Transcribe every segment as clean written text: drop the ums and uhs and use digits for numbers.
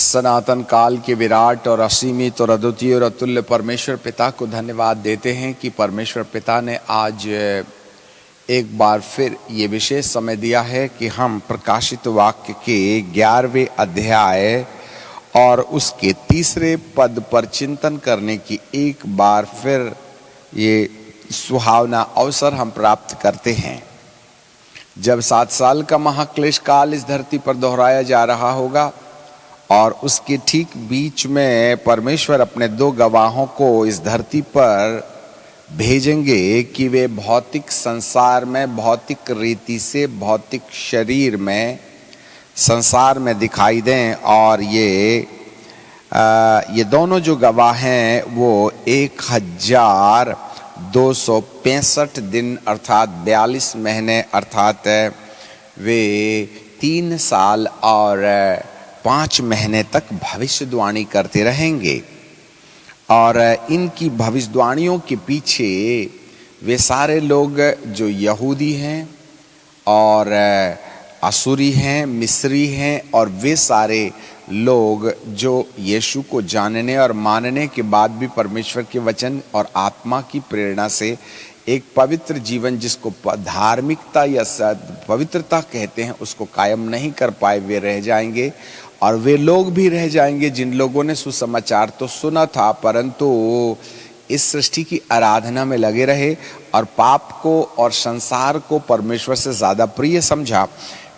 सनातन काल के विराट और असीमित और अद्वितीय और अतुल्य परमेश्वर पिता को धन्यवाद देते हैं कि परमेश्वर पिता ने आज एक बार फिर ये विशेष समय दिया है कि हम प्रकाशित वाक्य के 11वें अध्याय और उसके 3 पद पर चिंतन करने की एक बार फिर ये सुहावना अवसर हम प्राप्त करते हैं। जब 7 साल का महाक्लेश काल इस धरती पर दोहराया जा रहा होगा और उसके ठीक बीच में परमेश्वर अपने 2 गवाहों को इस धरती पर भेजेंगे कि वे भौतिक संसार में भौतिक रीति से भौतिक शरीर में संसार में दिखाई दें। और ये दोनों जो गवाह हैं वो 1265 दिन अर्थात 42 महीने अर्थात वे 3 साल और 5 महीने तक भविष्यवाणी करते रहेंगे। और इनकी भविष्यवाणियों के पीछे वे सारे लोग जो यहूदी हैं और असुरी हैं, मिस्री हैं और वे सारे लोग जो यीशु को जानने और मानने के बाद भी परमेश्वर के वचन और आत्मा की प्रेरणा से एक पवित्र जीवन जिसको धार्मिकता या पवित्रता कहते हैं उसको कायम नहीं कर पाए, वे रह जाएंगे। और वे लोग भी रह जाएंगे जिन लोगों ने सुसमाचार तो सुना था परंतु इस सृष्टि की आराधना में लगे रहे और पाप को और संसार को परमेश्वर से ज़्यादा प्रिय समझा।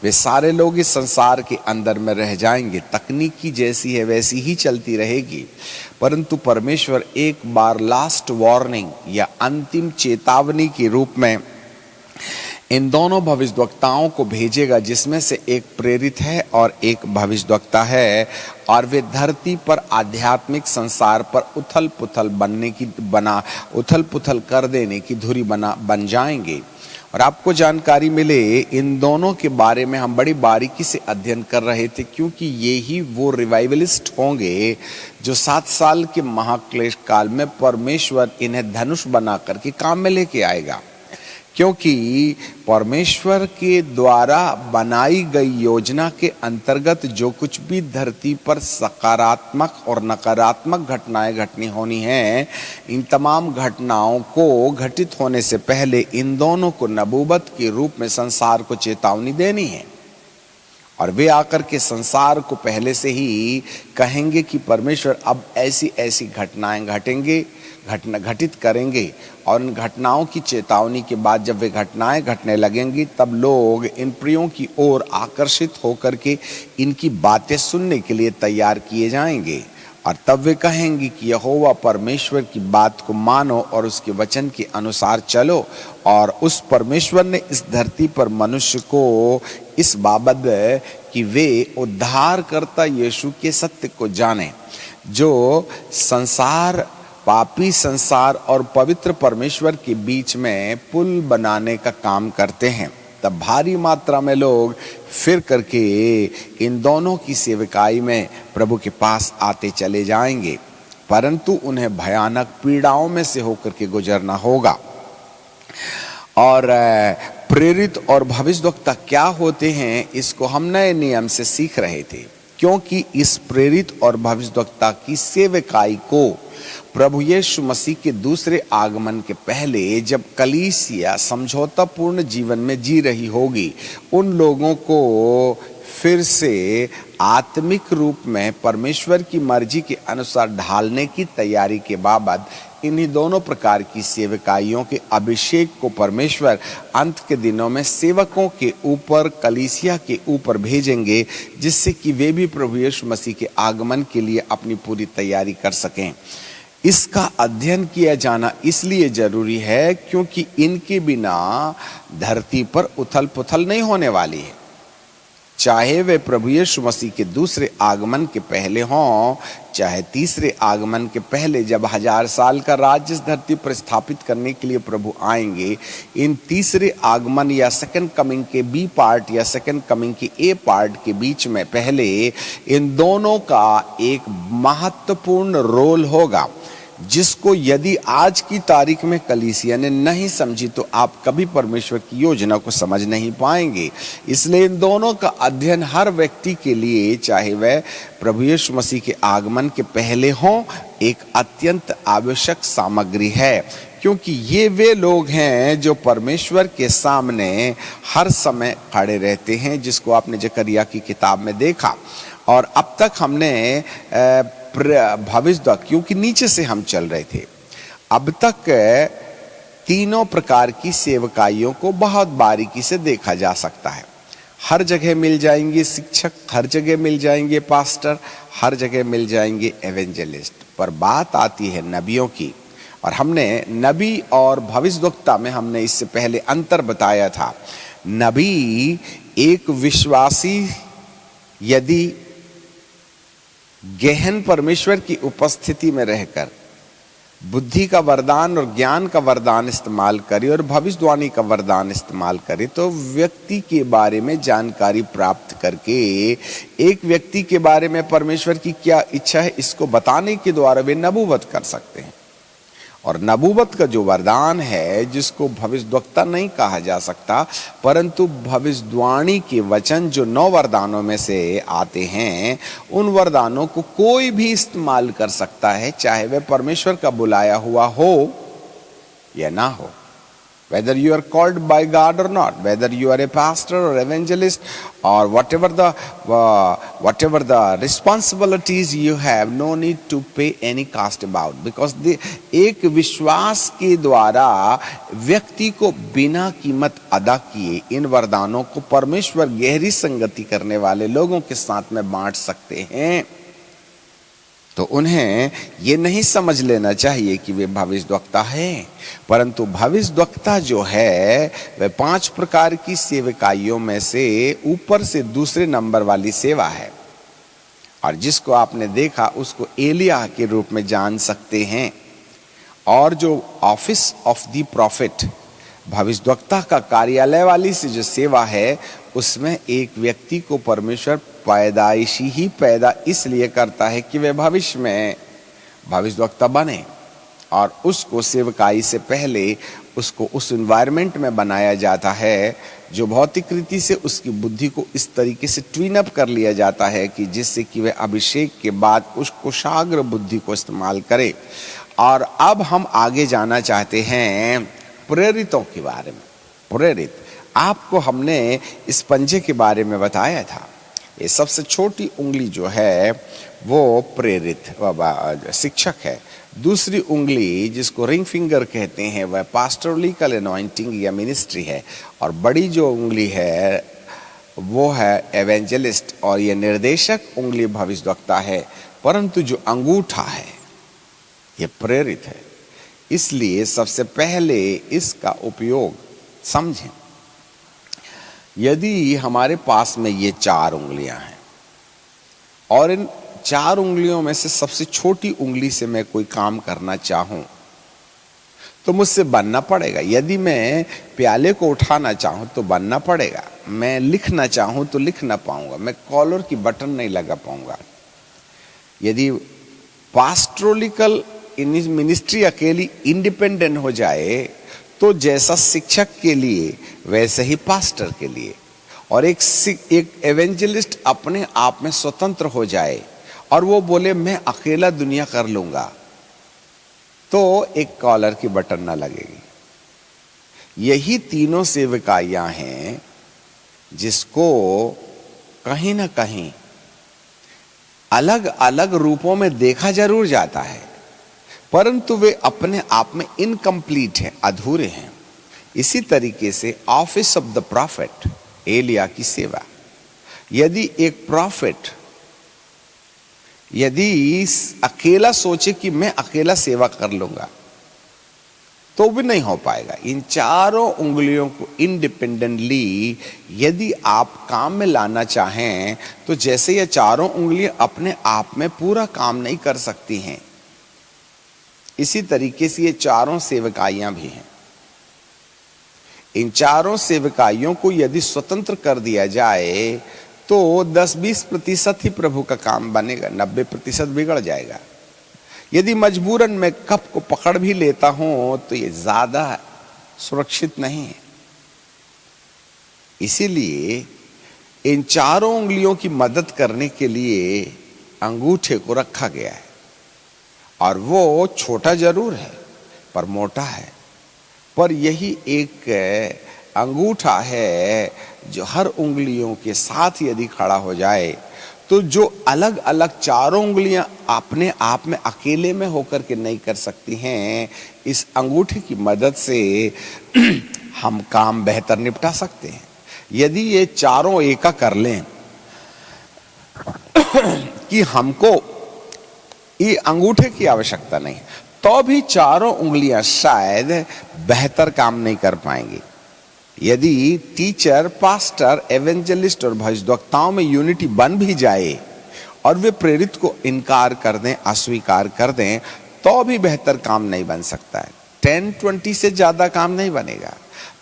वे सारे लोग इस संसार के अंदर में रह जाएंगे। तकनीकी जैसी है वैसी ही चलती रहेगी, परंतु परमेश्वर एक बार लास्ट वार्निंग या अंतिम चेतावनी के रूप में इन दोनों भविष्यवक्ताओं को भेजेगा, जिसमें से एक प्रेरित है और एक भविष्यवक्ता है। और वे धरती पर आध्यात्मिक संसार पर उथल पुथल कर देने की धुरी बन जाएंगे। और आपको जानकारी मिले इन दोनों के बारे में हम बड़ी बारीकी से अध्ययन कर रहे थे, क्योंकि ये ही वो रिवाइवलिस्ट होंगे जो 7 साल के महाक्लेश काल में परमेश्वर इन्हें धनुष बना करके काम में लेके आएगा। क्योंकि परमेश्वर के द्वारा बनाई गई योजना के अंतर्गत जो कुछ भी धरती पर सकारात्मक और नकारात्मक घटनाएं घटनी होनी हैं, इन तमाम घटनाओं को घटित होने से पहले इन दोनों को नबूवत के रूप में संसार को चेतावनी देनी है। और वे आकर के संसार को पहले से ही कहेंगे कि परमेश्वर अब ऐसी ऐसी घटनाएं घटित करेंगे। और इन घटनाओं की चेतावनी के बाद जब वे घटनाएं घटने लगेंगी तब लोग इन प्रियों की ओर आकर्षित होकर के इनकी बातें सुनने के लिए तैयार किए जाएंगे। और तब वे कहेंगे कि यहोवा परमेश्वर की बात को मानो और उसके वचन के अनुसार चलो। और उस परमेश्वर ने इस धरती पर मनुष्य को इस बाबत कि वे उद्धारकर्ता यीशु के सत्य को जाने, जो संसार पापी संसार और पवित्र परमेश्वर के बीच में पुल बनाने का काम करते हैं। तब भारी मात्रा में लोग फिर करके इन दोनों की सेवकाई में प्रभु के पास आते चले जाएंगे, परंतु उन्हें भयानक पीड़ाओं में से होकर के गुजरना होगा। और प्रेरित और भविष्यवक्ता क्या होते हैं इसको हम नए नियम से सीख रहे थे, क्योंकि इस प्रेरित और भविष्यवक्ता की सेवकाई को प्रभु यीशु मसीह के दूसरे आगमन के पहले जब कलीसिया समझौतापूर्ण जीवन में जी रही होगी, उन लोगों को फिर से आत्मिक रूप में परमेश्वर की मर्जी के अनुसार ढालने की तैयारी के बाबत इन्हीं दोनों प्रकार की सेवकाइयों के अभिषेक को परमेश्वर अंत के दिनों में सेवकों के ऊपर, कलीसिया के ऊपर भेजेंगे, जिससे कि वे भी प्रभु यीशु मसीह के आगमन के लिए अपनी पूरी तैयारी कर सकें। इसका अध्ययन किया जाना इसलिए जरूरी है क्योंकि इनके बिना धरती पर उथल पुथल नहीं होने वाली है। चाहे वे प्रभु यीशु मसीह के दूसरे आगमन के पहले हों, चाहे तीसरे आगमन के पहले जब 1000 साल का राज्य इस धरती पर स्थापित करने के लिए प्रभु आएंगे। इन तीसरे आगमन या सेकंड कमिंग के बी पार्ट या सेकंड कमिंग के ए पार्ट के बीच में पहले इन दोनों का एक महत्वपूर्ण रोल होगा, जिसको यदि आज की तारीख में कलीसिया ने नहीं समझी तो आप कभी परमेश्वर की योजना को समझ नहीं पाएंगे। इसलिए इन दोनों का अध्ययन हर व्यक्ति के लिए, चाहे वह प्रभु यीशु मसीह के आगमन के पहले हो, एक अत्यंत आवश्यक सामग्री है, क्योंकि ये वे लोग हैं जो परमेश्वर के सामने हर समय खड़े रहते हैं, जिसको आपने जकरिया की किताब में देखा। और अब तक हमने भविष्यद्वक्ता, क्योंकि नीचे से हम चल रहे थे, अब तक तीनों प्रकार की सेवकाइयों को बहुत बारीकी से देखा जा सकता है। हर जगह मिल जाएंगे शिक्षक, हर जगह मिल जाएंगे पास्टर, हर जगह मिल जाएंगे एवेंजलिस्ट, पर बात आती है नबियों की। और हमने नबी और भविष्यद्वक्ता में हमने इससे पहले अंतर बताया था। नबी एक विश्वासी यदि गहन परमेश्वर की उपस्थिति में रहकर बुद्धि का वरदान और ज्ञान का वरदान इस्तेमाल करे और भविष्यवाणी का वरदान इस्तेमाल करे, तो व्यक्ति के बारे में जानकारी प्राप्त करके एक व्यक्ति के बारे में परमेश्वर की क्या इच्छा है इसको बताने के द्वारा वे नबूवत कर सकते हैं। और नबूवत का जो वरदान है, जिसको भविष्यद्वक्ता नहीं कहा जा सकता, परंतु भविष्यवाणी के वचन जो 9 वरदानों में से आते हैं, उन वरदानों को कोई भी इस्तेमाल कर सकता है, चाहे वह परमेश्वर का बुलाया हुआ हो या ना हो। Whether you are called by God or not, whether you are a pastor or evangelist or whatever the responsibilities you have, no need to pay any cost about, because एक विश्वास के द्वारा व्यक्ति को बिना कीमत अदा किए इन वरदानों को परमेश्वर गहरी संगति करने वाले लोगों के साथ में बांट सकते हैं। तो उन्हें ये नहीं समझ लेना चाहिए कि वे भविष्यद्वक्ता हैं, परंतु भविष्यद्वक्ता जो है वह 5 प्रकार की सेवकाइयों में से ऊपर से दूसरे नंबर वाली सेवा है। और जिसको आपने देखा उसको एलिया के रूप में जान सकते हैं। और जो ऑफिस ऑफ द प्रॉफिट, भविष्यद्वक्ता का कार्यालय वाली से जो सेवा है, उसमें एक व्यक्ति को परमेश्वर पैदाइशी ही पैदा इसलिए करता है कि वह भविष्य में भविष्यद्वक्ता बने, और उसको सेवकाई से पहले उसको उस एनवायरनमेंट में बनाया जाता है जो भौतिक रीति से उसकी बुद्धि को इस तरीके से ट्विन अप कर लिया जाता है कि जिससे कि वह अभिषेक के बाद उस कुशाग्र बुद्धि को इस्तेमाल करे। और अब हम आगे जाना चाहते हैं प्रेरितों के बारे में। प्रेरित, आपको हमने इस पंजे के बारे में बताया था। ये सबसे छोटी उंगली जो है वो प्रेरित शिक्षक है। दूसरी उंगली जिसको रिंग फिंगर कहते हैं वह पास्टोरलिकल एनॉइंटिंग या मिनिस्ट्री है। और बड़ी जो उंगली है वो है एवेंजलिस्ट, और ये निर्देशक उंगली भविष्यद्वक्ता है। परंतु जो अंगूठा है ये प्रेरित है। इसलिए सबसे पहले इसका उपयोग समझें। यदि हमारे पास में ये 4 उंगलियां हैं और इन 4 उंगलियों में से सबसे छोटी उंगली से मैं कोई काम करना चाहूं तो मुझसे बनना पड़ेगा। यदि मैं प्याले को उठाना चाहूं तो बनना पड़ेगा। मैं लिखना चाहूं तो लिख ना पाऊंगा। मैं कॉलर की बटन नहीं लगा पाऊंगा। यदि पास्टोरलिकल मिनिस्ट्री अकेली इंडिपेंडेंट हो जाए तो जैसा शिक्षक के लिए वैसे ही पास्टर के लिए, और एक एवेंजलिस्ट अपने आप में स्वतंत्र हो जाए और वो बोले मैं अकेला दुनिया कर लूंगा, तो एक कॉलर की बटन ना लगेगी। यही तीनों सेवकाइयां हैं जिसको कहीं ना कहीं अलग अलग रूपों में देखा जरूर जाता है, परंतु वे अपने आप में इनकम्प्लीट हैं, अधूरे हैं। इसी तरीके से ऑफिस ऑफ द प्रॉफिट, एलिया की सेवा, यदि एक प्रॉफिट यदि अकेला सोचे कि मैं अकेला सेवा कर लूंगा तो भी नहीं हो पाएगा। इन 4 उंगलियों को इंडिपेंडेंटली यदि आप काम में लाना चाहें तो जैसे ये 4 उंगलियां अपने आप में पूरा काम नहीं कर सकती हैं, इसी तरीके से ये 4 सेवकाइयां भी हैं। इन 4 सेवकाइयों को यदि स्वतंत्र कर दिया जाए तो 10-20% ही प्रभु का काम बनेगा, 90% बिगड़ जाएगा। यदि मजबूरन मैं कप को पकड़ भी लेता हूं तो ये ज्यादा सुरक्षित नहीं है। इसीलिए इन चारों उंगलियों की मदद करने के लिए अंगूठे को रखा गया है, और वो छोटा जरूर है पर मोटा है। पर यही एक अंगूठा है जो हर उंगलियों के साथ यदि खड़ा हो जाए तो जो अलग अलग चारों उंगलियां अपने आप में अकेले में होकर के नहीं कर सकती हैं, इस अंगूठे की मदद से हम काम बेहतर निपटा सकते हैं। यदि ये चारों एका कर लें कि हमको ये अंगूठे की आवश्यकता नहीं, तो भी चारों उंगलियां शायद बेहतर काम नहीं कर पाएंगी। यदि टीचर, पास्टर, एवेंजलिस्ट और भविष्यवक्ताओं में यूनिटी बन भी जाए और वे प्रेरित को इनकार कर दें, अस्वीकार कर दें, तो भी बेहतर काम नहीं बन सकता है। 10-20 से ज्यादा काम नहीं बनेगा।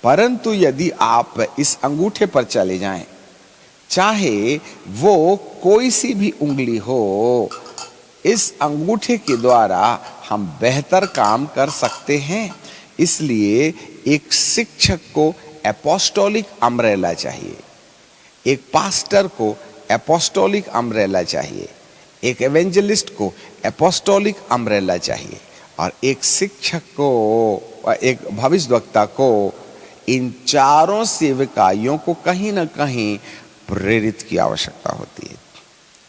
परंतु यदि आप इस अंगूठे पर चले जाएं, चाहे वो कोई सी भी उंगली हो, इस अंगूठे के द्वारा हम बेहतर काम कर सकते हैं। इसलिए एक शिक्षक को एपोस्टोलिक अम्ब्रेला चाहिए, एक पास्टर को एपोस्टोलिक अम्ब्रेला चाहिए, एक एवेंजलिस्ट को एपोस्टोलिक अम्ब्रेला चाहिए, और एक शिक्षक को, एक भविष्यवक्ता को, इन चारों सेवकाइयों को कहीं ना कहीं प्रेरित की आवश्यकता होती है।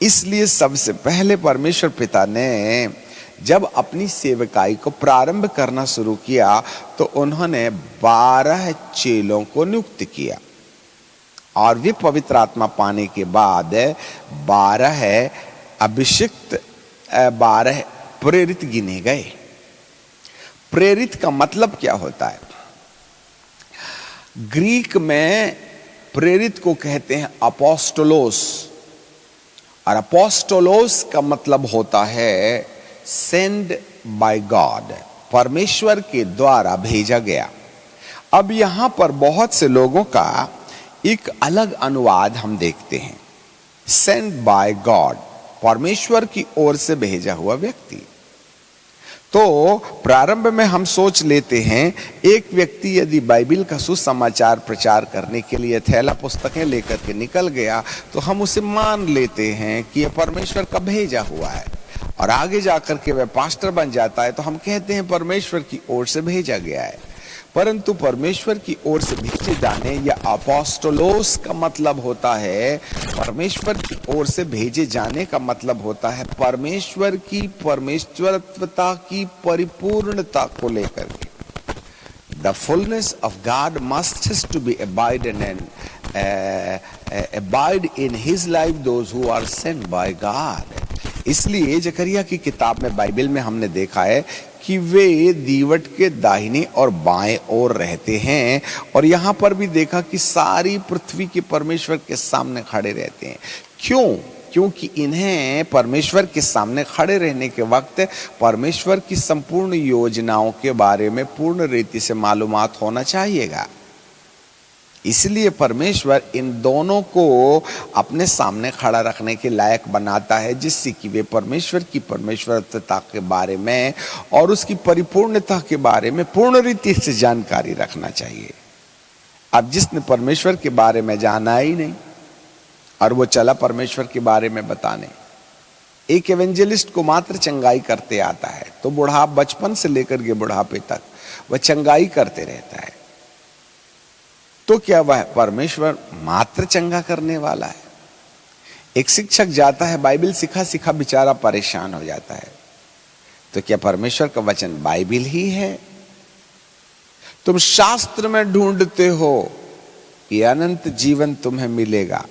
इसलिए सबसे पहले परमेश्वर पिता ने जब अपनी सेवकाई को प्रारंभ करना शुरू किया तो उन्होंने 12 चेलों को नियुक्त किया, और वे पवित्र आत्मा पाने के बाद 12 अभिषिक्त, 12 प्रेरित गिने गए। प्रेरित का मतलब क्या होता है? ग्रीक में प्रेरित को कहते हैं अपोस्टोलोस, और अपोस्टोलोस का मतलब होता है सेंड बाय गॉड, परमेश्वर के द्वारा भेजा गया। अब यहां पर बहुत से लोगों का एक अलग अनुवाद हम देखते हैं, सेंड बाय गॉड, परमेश्वर की ओर से भेजा हुआ व्यक्ति। तो प्रारंभ में हम सोच लेते हैं एक व्यक्ति यदि बाइबिल का सुसमाचार प्रचार करने के लिए थैला पुस्तकें लेकर के निकल गया तो हम उसे मान लेते हैं कि यह परमेश्वर का भेजा हुआ है, और आगे जाकर के वह पास्टर बन जाता है तो हम कहते हैं परमेश्वर की ओर से भेजा गया है। परंतु परमेश्वर की ओर से भेजे जाने या अपोस्टोलोस का मतलब होता है, परमेश्वर की ओर से भेजे जाने का मतलब होता है परमेश्वर की परमेश्वरत्वता की परिपूर्णता को लेकर के। The fullness of God must to be abide in his life those who are sent by God। इसलिए जकरिया की किताब में, बाइबल में हमने देखा है कि वे दीवट के दाहिने और बाएं ओर रहते हैं, और यहां पर भी देखा कि सारी पृथ्वी के परमेश्वर के सामने खड़े रहते हैं। क्यों? क्योंकि इन्हें परमेश्वर के सामने खड़े रहने के वक्त परमेश्वर की संपूर्ण योजनाओं के बारे में पूर्ण रीति से मालूमात होना चाहिएगा। इसलिए परमेश्वर इन दोनों को अपने सामने खड़ा रखने के लायक बनाता है, जिससे कि वे परमेश्वर की परमेश्वरत्वता के बारे में और उसकी परिपूर्णता के बारे में पूर्ण रीति से जानकारी रखना चाहिए। अब जिसने परमेश्वर के बारे में जाना ही नहीं और वो चला परमेश्वर के बारे में बताने, एक एवेंजलिस्ट को मात्र चंगाई करते आता है, तो बचपन से लेकर के बुढ़ापे तक वह चंगाई करते रहता है, तो क्या वह परमेश्वर मात्र चंगा करने वाला है? एक शिक्षक जाता है, बाइबल सिखा सिखा बेचारा परेशान हो जाता है, तो क्या परमेश्वर का वचन बाइबल ही है? तुम शास्त्र में ढूंढते हो कि अनंत जीवन तुम्हें मिलेगा,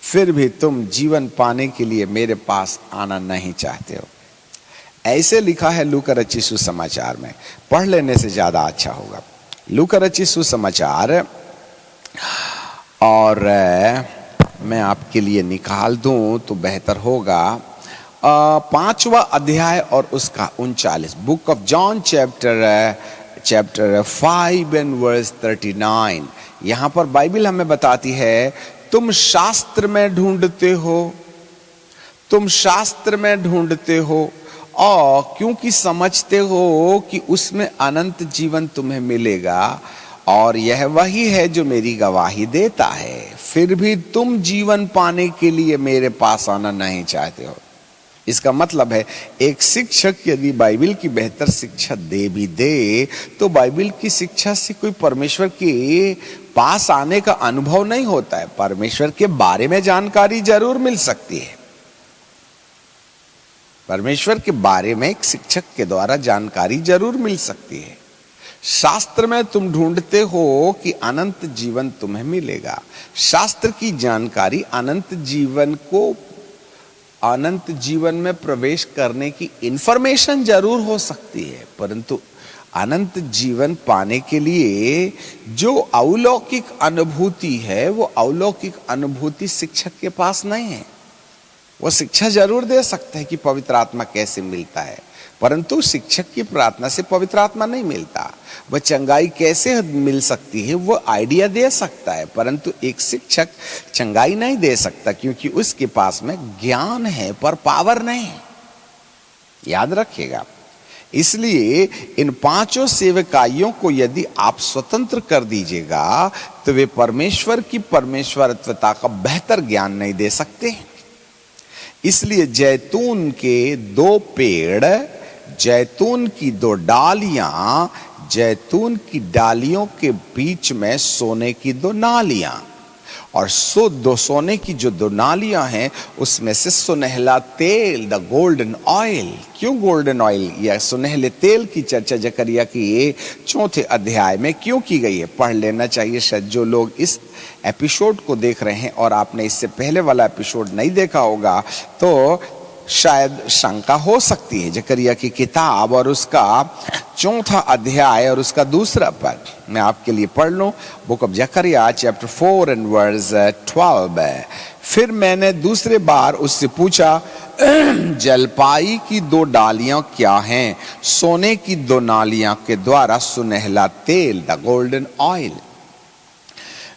फिर भी तुम जीवन पाने के लिए मेरे पास आना नहीं चाहते हो। ऐसे लिखा है लूका रचित सुसमाचार में, पढ़ लेने से ज्यादा अच्छा होगा। लूका रचित सुसमाचार, और मैं आपके लिए निकाल दूं तो बेहतर होगा। 5वां अध्याय और उसका 39, book of John chapter 5 and verse 39। यहां पर बाइबल हमें बताती है, तुम शास्त्र में ढूंढते हो, तुम शास्त्र में ढूंढते हो और क्योंकि समझते हो कि उसमें अनंत जीवन तुम्हें मिलेगा और यह वही है जो मेरी गवाही देता है, फिर भी तुम जीवन पाने के लिए मेरे पास आना नहीं चाहते हो। इसका मतलब है एक शिक्षक यदि बाइबल की बेहतर शिक्षा दे भी दे तो बाइबल की शिक्षा से कोई परमेश्वर के पास आने का अनुभव नहीं होता है। परमेश्वर के बारे में जानकारी जरूर मिल सकती है, परमेश्वर के बारे में एक शिक्षक के द्वारा जानकारी जरूर मिल सकती है। शास्त्र में तुम ढूंढते हो कि अनंत जीवन तुम्हें मिलेगा। शास्त्र की जानकारी अनंत जीवन में प्रवेश करने की इंफॉर्मेशन जरूर हो सकती है, परंतु अनंत जीवन पाने के लिए जो अलौकिक अनुभूति है वो अलौकिक अनुभूति शिक्षक के पास नहीं है। वो शिक्षा जरूर दे सकता है कि पवित्र आत्मा कैसे मिलता है, परंतु शिक्षक की प्रार्थना से पवित्र आत्मा नहीं मिलता। वह चंगाई कैसे मिल सकती है वो आइडिया दे सकता है, परंतु एक शिक्षक चंगाई नहीं दे सकता क्योंकि उसके पास में ज्ञान है पर पावर नहीं है। याद रखिएगा। इसलिए इन पांचों सेवकाइयों को यदि आप स्वतंत्र कर दीजिएगा तो वे परमेश्वर की परमेश्वरत्वता का बेहतर ज्ञान नहीं दे सकते। इसलिए जैतून के 2 पेड़, जैतून की 2 डालियां, जैतून की डालियों के बीच में सोने की 2 नालियां, और सोने की जो 2 नालियां हैं उसमें से सुनहला तेल, द गोल्डन ऑयल। क्यों गोल्डन ऑयल या सुनहले तेल की चर्चा जकरिया की 4 अध्याय में क्यों की गई है? पढ़ लेना चाहिए। शायद जो लोग इस एपिसोड को देख रहे हैं और आपने इससे पहले वाला एपिसोड नहीं देखा होगा तो शायद शंका हो सकती है। जकरिया की किताब और उसका 4 अध्याय और उसका 2 पद मैं आपके लिए पढ़ लूं। Book of Zechariah chapter 4 and verse 12। फिर मैंने दूसरे बार उससे पूछा, जलपाई की 2 डालियां क्या हैं? सोने की 2 नालियां के द्वारा सुनहला तेल, द गोल्डन ऑयल।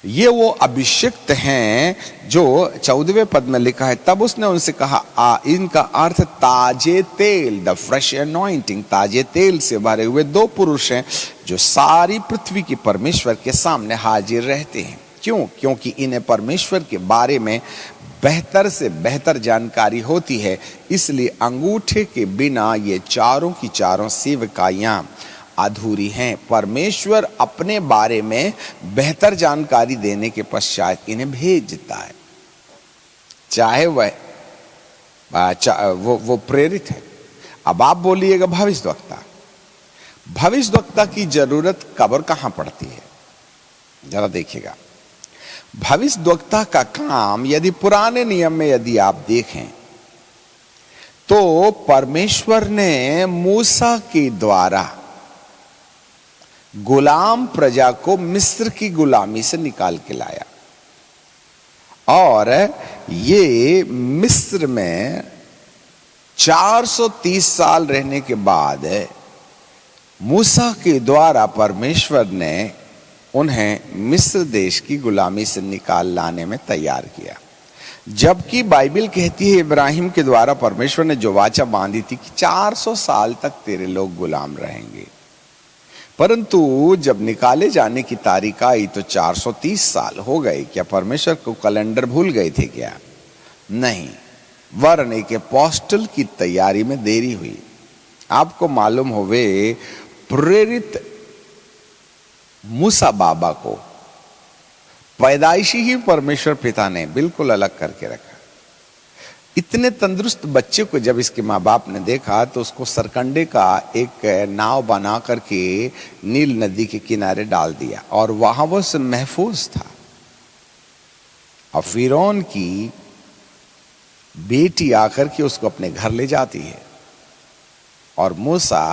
ये वो अभिषिक्त हैं जो 14वें पद में लिखा है। तब उसने उनसे कहा, इनका अर्थ ताजे तेल, द फ्रेश अनॉइंटिंग। ताजे तेल से भरे हुए 2 पुरुष हैं जो सारी पृथ्वी की परमेश्वर के सामने हाजिर रहते हैं। क्यों? क्योंकि इन्हें परमेश्वर के बारे में बेहतर से बेहतर जानकारी होती है। इसलिए अंगूठे के बिना ये चारों की चारों सेवकाइयां अधूरी हैं। परमेश्वर अपने बारे में बेहतर जानकारी देने के पश्चात इन्हें भेजता है, चाहे वो प्रेरित है। अब आप बोलिएगा भविष्यवक्ता, भविष्यवक्ता की जरूरत कब्र कहां पड़ती है? जरा देखिएगा। भविष्यवक्ता का काम यदि पुराने नियम में यदि आप देखें तो परमेश्वर ने मूसा के द्वारा गुलाम प्रजा को मिस्र की गुलामी से निकाल के लाया, और ये मिस्र में 430 साल रहने के बाद मूसा के द्वारा परमेश्वर ने उन्हें मिस्र देश की गुलामी से निकाल लाने में तैयार किया। जबकि बाइबल कहती है इब्राहिम के द्वारा परमेश्वर ने जो वाचा बांधी थी कि 400 साल तक तेरे लोग गुलाम रहेंगे, परंतु जब निकाले जाने की तारीख आई तो 430 साल हो गए। क्या परमेश्वर को कैलेंडर भूल गए थे क्या? नहीं, वरन एक अपोस्टल की तैयारी में देरी हुई। आपको मालूम होवे प्रेरित मूसा बाबा को पैदाइशी ही परमेश्वर पिता ने बिल्कुल अलग करके रखा। इतने तंदुरुस्त बच्चे को जब इसके माँ बाप ने देखा तो उसको सरकंडे का एक नाव बना करके नील नदी के किनारे डाल दिया और वहां वो महफूज था। और फिरौन की बेटी आकर के उसको अपने घर ले जाती है और मूसा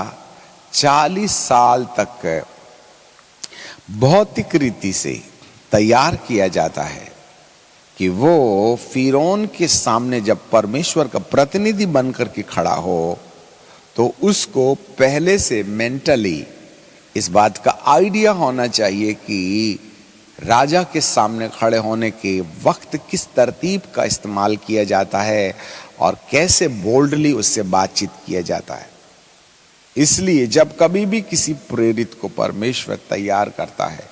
40 साल तक भौतिक रीति से तैयार किया जाता है कि वो फिरौन के सामने जब परमेश्वर का प्रतिनिधि बनकर के खड़ा हो तो उसको पहले से मेंटली इस बात का आइडिया होना चाहिए कि राजा के सामने खड़े होने के वक्त किस तरतीब का इस्तेमाल किया जाता है और कैसे बोल्डली उससे बातचीत किया जाता है। इसलिए जब कभी भी किसी प्रेरित को परमेश्वर तैयार करता है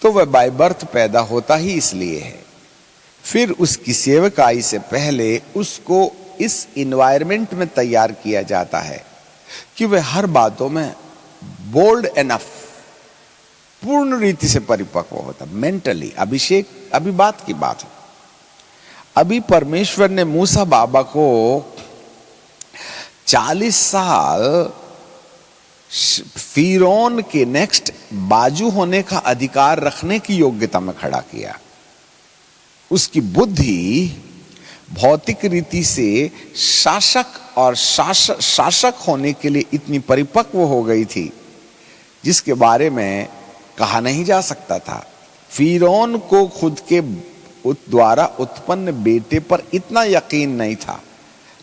तो वह बाय बर्थ पैदा होता ही इसलिए है। फिर उसकी सेवकाई से पहले उसको इस इन्वायरमेंट में तैयार किया जाता है कि वह हर बातों में बोल्ड एनफ, पूर्ण रीति से परिपक्व होता, मेंटली। अभिषेक अभी बात की बात है। अभी परमेश्वर ने मूसा बाबा को 40 साल फिरौन के नेक्स्ट बाजू होने का अधिकार रखने की योग्यता में खड़ा किया। उसकी बुद्धि भौतिक रीति से शासक और शासक होने के लिए इतनी परिपक्व हो गई थी जिसके बारे में कहा नहीं जा सकता था। फिरौन को खुद के द्वारा उत्पन्न बेटे पर इतना यकीन नहीं था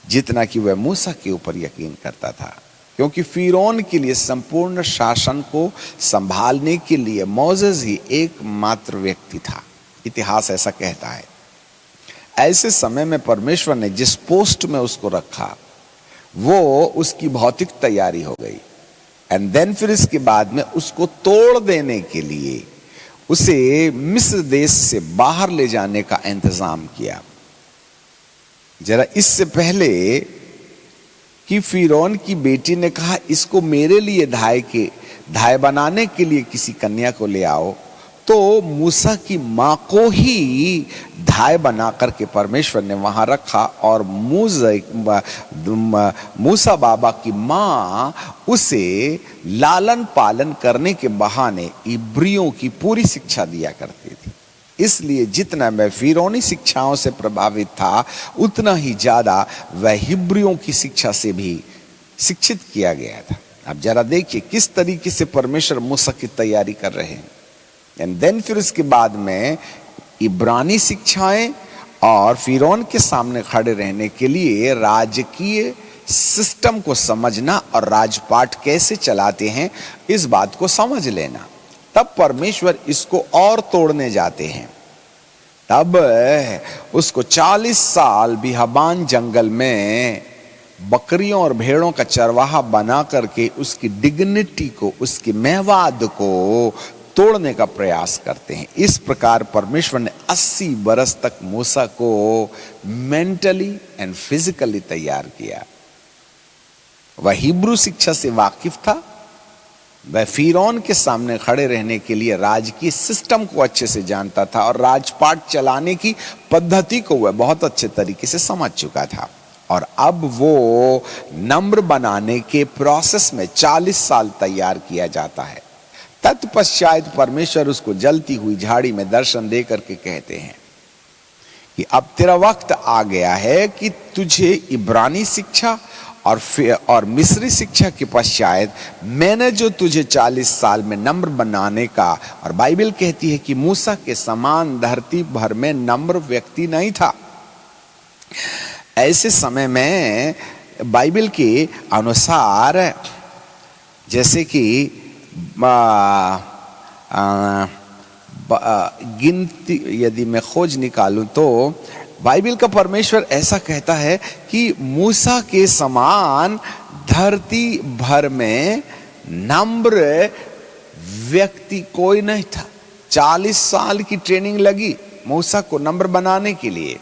जितना कि वह मूसा के ऊपर यकीन करता था, क्योंकि फिरौन के लिए संपूर्ण शासन को संभालने के लिए मोसेस ही एकमात्र व्यक्ति था। इतिहास ऐसा कहता है। ऐसे समय में परमेश्वर ने जिस पोस्ट में उसको रखा वो उसकी भौतिक तैयारी हो गई। एंड देन फिर इसके बाद में उसको तोड़ देने के लिए उसे मिस्र देश से बाहर ले जाने का इंतजाम किया। जरा इससे पहले कि फिरौन की बेटी ने कहा इसको मेरे लिए धाय बनाने के लिए किसी कन्या को ले आओ, तो मूसा की माँ को ही धाय बना करके परमेश्वर ने वहां रखा और मूसा बाबा की माँ उसे लालन पालन करने के बहाने इब्रियों की पूरी शिक्षा दिया करती थी। इसलिए जितना मैं फिरौनी शिक्षाओं से प्रभावित था उतना ही ज्यादा वह हिब्रियों की शिक्षा से भी शिक्षित किया गया था। अब जरा देखिए किस तरीके से परमेश्वर मूसा की तैयारी कर रहे हैं। एंड देन फिर उसके बाद में इब्रानी शिक्षाएं और फिरौन के सामने खड़े रहने के लिए राजकीय सिस्टम को समझना और राजपाट कैसे चलाते हैं इस बात को समझ लेना। तब परमेश्वर इसको और तोड़ने जाते हैं। तब उसको 40 साल बियाबान जंगल में बकरियों और भेड़ों का चरवाहा बना करके उसकी डिग्निटी को, उसकी महवाद को तोड़ने का प्रयास करते हैं। इस प्रकार परमेश्वर ने 80 बरस तक मूसा को मेंटली एंड फिजिकली तैयार किया। वह हिब्रू शिक्षा से वाकिफ था। वह फिरौन के सामने खड़े रहने के लिए राजकीय सिस्टम को अच्छे से जानता था और राजपाट चलाने की पद्धति को वह बहुत अच्छे तरीके से समझ चुका था। और अब वो नम्र बनाने के प्रोसेस में 40 साल तैयार किया जाता है। तत्पश्चात परमेश्वर उसको जलती हुई झाड़ी में दर्शन दे करके कहते हैं कि अब तेरा वक्त आ गया है कि तुझे इब्रानी शिक्षा और मिस्री शिक्षा के पश्चात मैंने जो तुझे 40 साल में नम्र बनाने का, और बाइबल कहती है कि मूसा के समान धरती भर में नम्र व्यक्ति नहीं था। ऐसे समय में बाइबल के अनुसार जैसे कि गिनती यदि मैं खोज निकालूं तो बाइबल का परमेश्वर ऐसा कहता है कि मूसा के समान धरती भर में नम्र व्यक्ति कोई नहीं था। 40 साल की ट्रेनिंग लगी मूसा को नम्र बनाने के लिए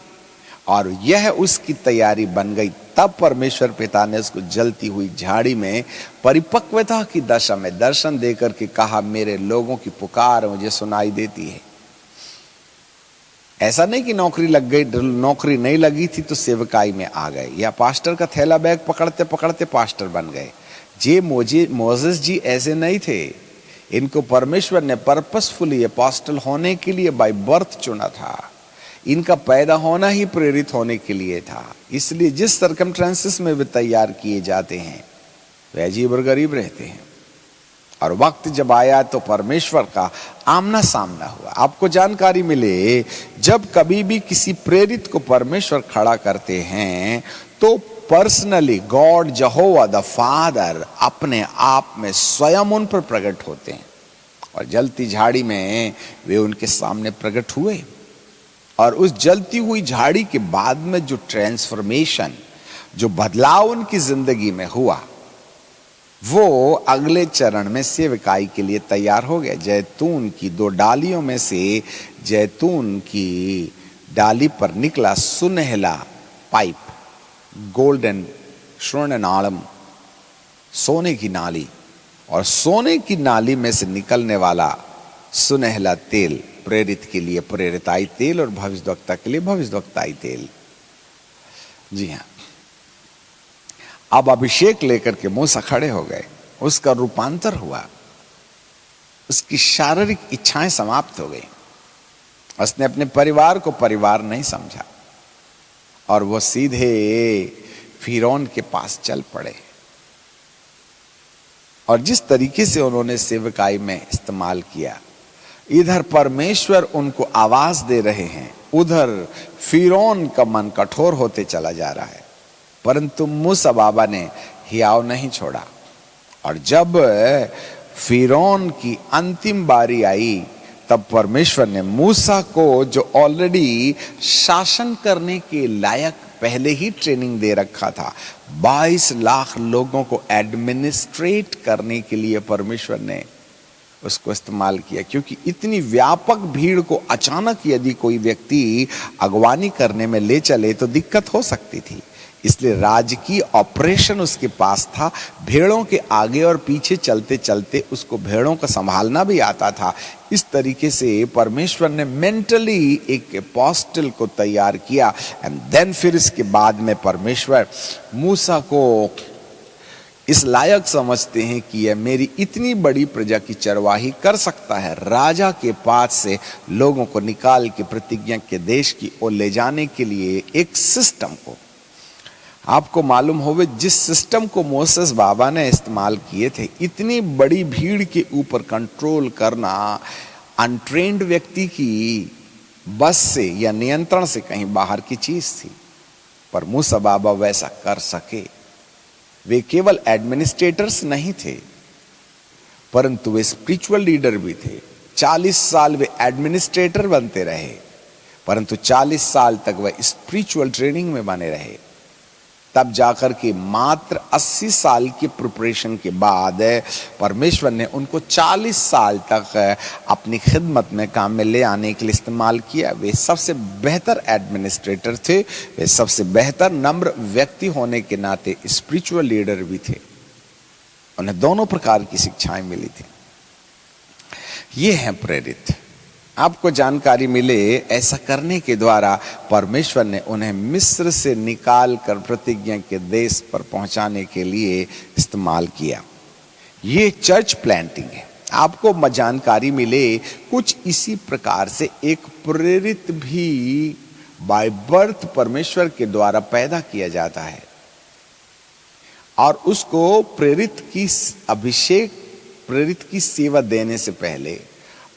और यह उसकी तैयारी बन गई। तब परमेश्वर पिता ने उसको जलती हुई झाड़ी में परिपक्वता की दशा में दर्शन देकर के कहा, मेरे लोगों की पुकार मुझे सुनाई देती है। ऐसा नहीं कि नौकरी लग गई, नौकरी नहीं लगी थी तो सेवकाई में आ गए या पास्टर का थैला बैग पकड़ते पकड़ते पास्टर बन गए। मोसेस जी ऐसे नहीं थे। इनको परमेश्वर ने पर्पसफुली अपोस्टल होने के लिए बाय बर्थ चुना था। इनका पैदा होना ही प्रेरित होने के लिए था। इसलिए जिस सर्कमस्टेंसेस में वे तैयार किए जाते हैं वे अजीब और गरीब रहते हैं। और वक्त जब आया तो परमेश्वर का आमना सामना हुआ। आपको जानकारी मिले, जब कभी भी किसी प्रेरित को परमेश्वर खड़ा करते हैं तो personally God Jehovah the father अपने आप में स्वयं उन पर प्रकट होते हैं और जलती झाड़ी में वे उनके सामने प्रकट हुए। और उस जलती हुई झाड़ी के बाद में जो ट्रांसफॉर्मेशन, जो बदलाव उनकी जिंदगी में हुआ, वो अगले चरण में सेवकाई के लिए तैयार हो गए। जैतून की 2 डालियों में से जैतून की डाली पर निकला सुनहला पाइप, गोल्डन स्वर्णनालम, सोने की नाली, और सोने की नाली में से निकलने वाला सुनहला तेल प्रेरित के लिए प्रेरिताई तेल और भविष्यद्वक्ता के लिए भविष्यद्वक्ताई तेल। जी हाँ, अब अभिषेक लेकर के मूसा खड़े हो गए। उसका रूपांतर हुआ, उसकी शारीरिक इच्छाएं समाप्त हो गई। उसने अपने परिवार को परिवार नहीं समझा और वो सीधे फिरौन के पास चल पड़े। और जिस तरीके से उन्होंने सेवकाई में इस्तेमाल किया, इधर परमेश्वर उनको आवाज दे रहे हैं, उधर फिरौन का मन कठोर होते चला जा रहा है, परंतु मूसा बाबा ने हियाव नहीं छोड़ा। और जब फिरौन की अंतिम बारी आई, तब परमेश्वर ने मूसा को, जो ऑलरेडी शासन करने के लायक पहले ही ट्रेनिंग दे रखा था, 22 लाख लोगों को एडमिनिस्ट्रेट करने के लिए परमेश्वर ने उसको इस्तेमाल किया। क्योंकि इतनी व्यापक भीड़ को अचानक यदि कोई व्यक्ति अगवानी करने में ले चले तो दिक्कत हो सकती थी, इसलिए राजकीय ऑपरेशन उसके पास था। भेड़ों के आगे और पीछे चलते चलते उसको भेड़ों का संभालना भी आता था। इस तरीके से परमेश्वर ने मेंटली एक अपोस्टल को तैयार किया। एंड देन फिर इसके बाद में परमेश्वर मूसा को इस लायक समझते हैं कि यह मेरी इतनी बड़ी प्रजा की चरवाही कर सकता है, राजा के पास से लोगों को निकाल के प्रतिज्ञा के देश की ओर ले जाने के लिए एक सिस्टम को, आपको मालूम होवे जिस सिस्टम को मोसेस बाबा ने इस्तेमाल किए थे, इतनी बड़ी भीड़ के ऊपर कंट्रोल करना अनट्रेन्ड व्यक्ति की बस से या नियंत्रण से कहीं बाहर की चीज थी। पर मूसा बाबा वैसा कर सके। वे केवल एडमिनिस्ट्रेटर्स नहीं थे, परंतु वे स्पिरिचुअल लीडर भी थे। 40 साल वे एडमिनिस्ट्रेटर बनते रहे, परंतु 40 साल तक वह स्पिरिचुअल ट्रेनिंग में बने रहे। तब जाकर के मात्र 80 साल की प्रिपरेशन के बाद परमेश्वर ने उनको 40 साल तक अपनी खिदमत में काम में ले आने के लिए इस्तेमाल किया। वे सबसे बेहतर एडमिनिस्ट्रेटर थे, वे सबसे बेहतर नम्र व्यक्ति होने के नाते स्पिरिचुअल लीडर भी थे। उन्हें दोनों प्रकार की शिक्षाएं मिली थी। ये हैं प्रेरित। आपको जानकारी मिले, ऐसा करने के द्वारा परमेश्वर ने उन्हें मिस्र से निकाल कर प्रतिज्ञा के देश पर पहुंचाने के लिए इस्तेमाल किया। ये चर्च प्लांटिंग है। आपको जानकारी मिले, कुछ इसी प्रकार से एक प्रेरित भी बाय बर्थ परमेश्वर के द्वारा पैदा किया जाता है और उसको प्रेरित की अभिषेक, प्रेरित की सेवा देने से पहले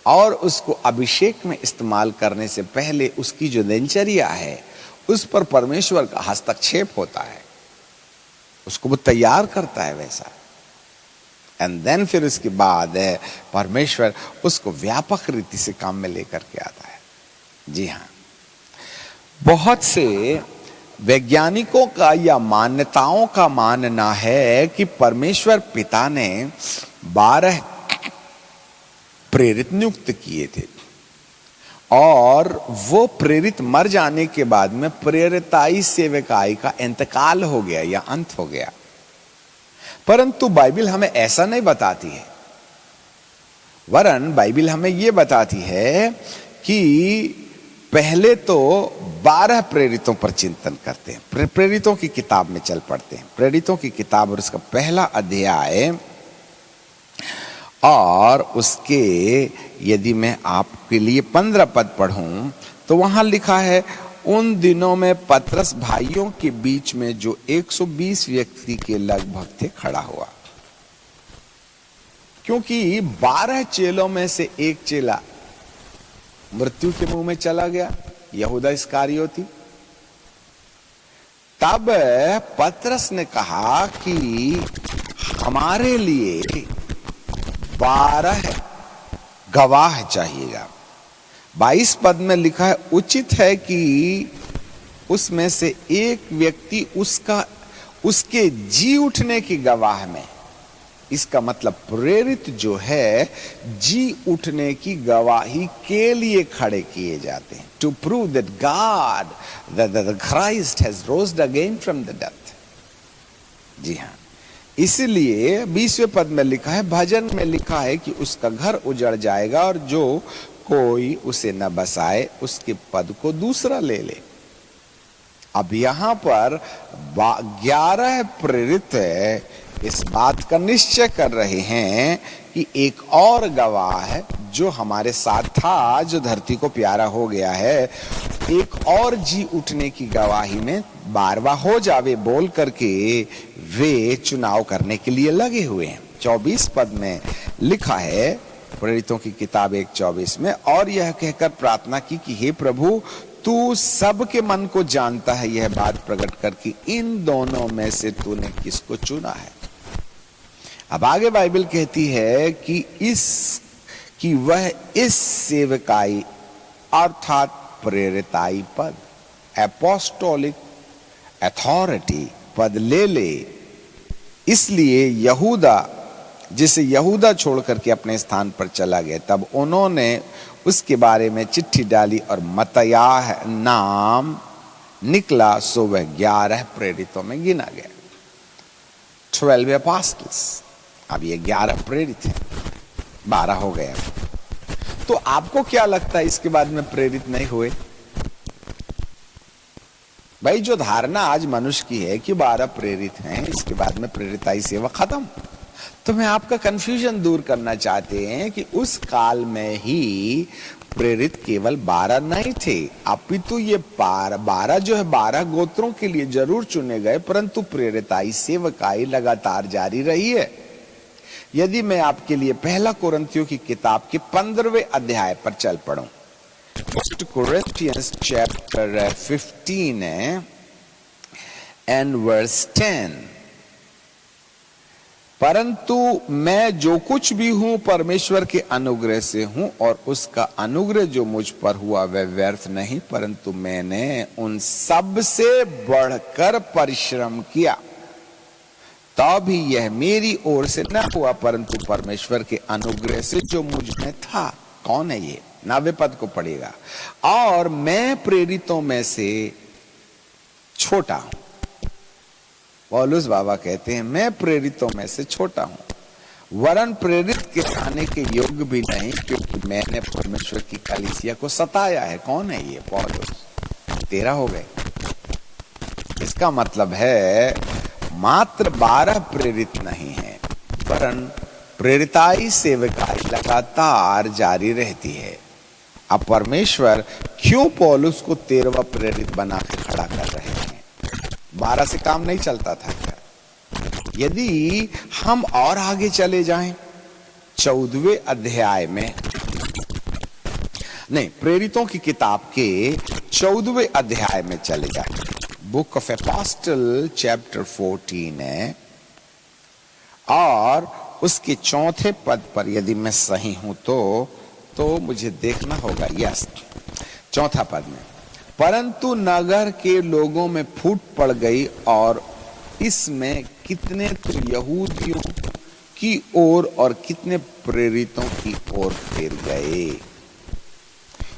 और उसको अभिषेक में इस्तेमाल करने से पहले उसकी जो दिनचर्या है उस पर परमेश्वर का हस्तक्षेप होता है, उसको वो तैयार करता है वैसा। एंड देन फिर उसके बाद परमेश्वर उसको व्यापक रीति से काम में लेकर के आता है। जी हाँ, बहुत से वैज्ञानिकों का या मान्यताओं का मानना है कि परमेश्वर पिता ने 12 प्रेरित नियुक्त किए थे और वो प्रेरित मर जाने के बाद में प्रेरिताई सेवकाई का इंतकाल हो गया या अंत हो गया। परंतु बाइबल हमें ऐसा नहीं बताती है, वरन बाइबल हमें यह बताती है कि पहले तो 12 प्रेरितों पर चिंतन करते हैं। प्रेरितों की किताब में चल पड़ते हैं। प्रेरितों की किताब और उसका पहला अध्याय और उसके यदि मैं आपके लिए 15 पद पढ़ूं तो वहां लिखा है, उन दिनों में पतरस भाइयों के बीच में जो 120 व्यक्ति के लगभग थे खड़ा हुआ। क्योंकि 12 चेलों में से एक चेला मृत्यु के मुंह में चला गया, यहूदा इस्करियोती। तब पतरस ने कहा कि हमारे लिए 12 गवाह चाहिएगा। 22 पद में लिखा है, उचित है कि उसमें से एक व्यक्ति उसके जी उठने की गवाह में, इसका मतलब प्रेरित जो है जी उठने की गवाही के लिए खड़े किए जाते हैं, to prove that God that Christ has rosed again from the death. जी हां, इसलिए 20वें पद में लिखा है, भजन में लिखा है कि उसका घर उजड़ जाएगा और जो कोई उसे न बसाए उसके पद को दूसरा ले ले। अब यहां पर 11 प्रेरित इस बात का निश्चय कर रहे हैं कि एक और गवाह है जो हमारे साथ था, जो धरती को प्यारा हो गया है, एक और जी उठने की गवाही में बारवा हो जावे बोल करके वे चुनाव करने के लिए लगे हुए हैं। 24 पद में लिखा है, प्रेरितों की किताब 1:24 में, और यह कहकर प्रार्थना की कि हे प्रभु, तू सबके मन को जानता है, यह बात प्रकट कर कि इन दोनों में से तूने किसको चुना है। अब आगे बाइबल कहती है कि वह इस सेवकाई अर्थात प्रेरिताई पद, एपोस्टोलिक अथॉरिटी पद ले ले। इसलिए यहूदा, जिसे यहूदा छोड़ करके अपने स्थान पर चला गया, तब उन्होंने उसके बारे में चिट्ठी डाली और मत्तयाह नाम निकला, सो वह 11 प्रेरितों में गिना गया। 12 apostles। अब ये 11 प्रेरित हैं, 12 हो गया। तो आपको क्या लगता है इसके बाद में प्रेरित नहीं हुए? भाई, जो धारणा आज मनुष्य की है कि 12 प्रेरित हैं, इसके बाद में प्रेरिताई सेवा खत्म, तो मैं आपका कंफ्यूजन दूर करना चाहते हैं कि उस काल में ही प्रेरित केवल 12 नहीं थे, अपितु ये 12 जो है 12 गोत्रों के लिए जरूर चुने गए, परंतु प्रेरिताई सेवकाई लगातार जारी रही है। यदि मैं आपके लिए पहला कोरिन्थियों की किताब के 15वें अध्याय पर चल पड़ूं, 1 Corinthians chapter 15 and verse 10, परंतु मैं जो कुछ भी हूं परमेश्वर के अनुग्रह से हूं, और उसका अनुग्रह जो मुझ पर हुआ वह व्यर्थ नहीं, परंतु मैंने उन सब से बढ़कर परिश्रम किया, तभी यह मेरी ओर से न हुआ परंतु परमेश्वर के अनुग्रह से जो मुझ में था। कौन है ये? 9वें पद को पढ़ेगा, और मैं प्रेरितों में से छोटा हूं। पौलुस बाबा कहते हैं, मैं प्रेरितों में से छोटा हूं, वरन प्रेरित के आने के योग्य भी नहीं, क्योंकि मैंने परमेश्वर की कलीसिया को सताया है। कौन है ये? पौलुस। 13 हो गए। इसका मतलब है मात्र 12 प्रेरित नहीं है, वरन प्रेरिताई सेवकाई लगातार जारी रहती है। अब परमेश्वर क्यों पौलुस को 13वां प्रेरित बना के खड़ा कर रहे हैं? 12 से काम नहीं चलता था क्या? यदि हम और आगे चले जाएं, 14वें अध्याय में, नहीं, प्रेरितों की किताब के 14वें अध्याय में चले जाएं, बुक ऑफ एपोस्टल चैप्टर 14 है, और उसके 4 पद पर यदि मैं सही हूं तो मुझे देखना होगा। यस, 4 पद में, परंतु नगर के लोगों में फूट पड़ गई और इसमें कितने तो यहूदियों की ओर और कितने प्रेरितों की ओर फिर गए।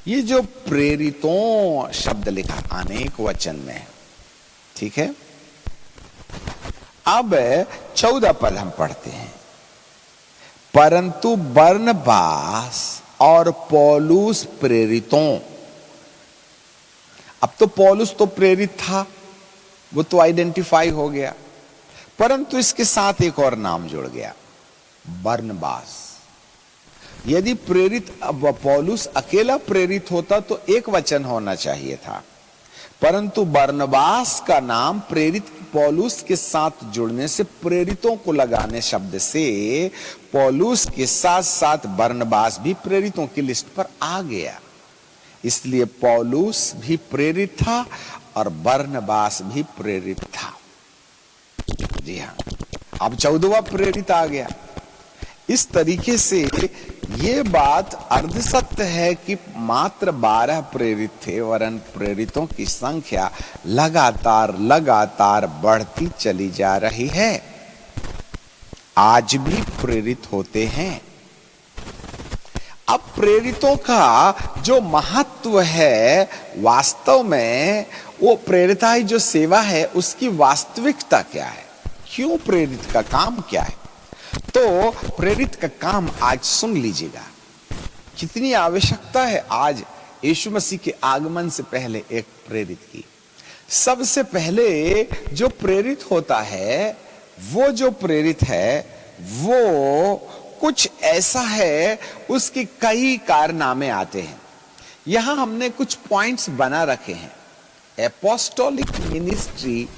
ये जो प्रेरितों शब्द लिखा अनेक वचन में है, ठीक है। अब 14 पद हम पढ़ते हैं, परंतु बरनबास और पौलुस प्रेरितों। अब तो पौलुस तो प्रेरित था, वो तो आइडेंटिफाई हो गया, परंतु इसके साथ एक और नाम जुड़ गया, बरनबास। यदि प्रेरित पौलुस अकेला प्रेरित होता तो एक वचन होना चाहिए था, परंतु बरनबास का नाम प्रेरित पौलुस के साथ जुड़ने से, प्रेरितों को लगाने शब्द से, पौलुस के साथ साथ बरनबास भी प्रेरितों की लिस्ट पर आ गया। इसलिए पौलुस भी प्रेरित था और बरनबास भी प्रेरित था। जी हां, अब 14वां प्रेरित आ गया। इस तरीके से ये बात अर्धसत्य है कि मात्र 12 प्रेरित थे, वरन प्रेरितों की संख्या लगातार लगातार बढ़ती चली जा रही है। आज भी प्रेरित होते हैं। अब प्रेरितों का जो महत्व है, वास्तव में वो प्रेरिताई जो सेवा है उसकी वास्तविकता क्या है, क्यों प्रेरित का काम क्या है, तो प्रेरित का काम आज सुन लीजिएगा। कितनी आवश्यकता है आज यीशु मसीह के आगमन से पहले एक प्रेरित की। सबसे पहले जो प्रेरित होता है, वो जो प्रेरित है वो कुछ ऐसा है, उसके कई कारनामे आते हैं। यहां हमने कुछ पॉइंट्स बना रखे हैं। Apostolic ministry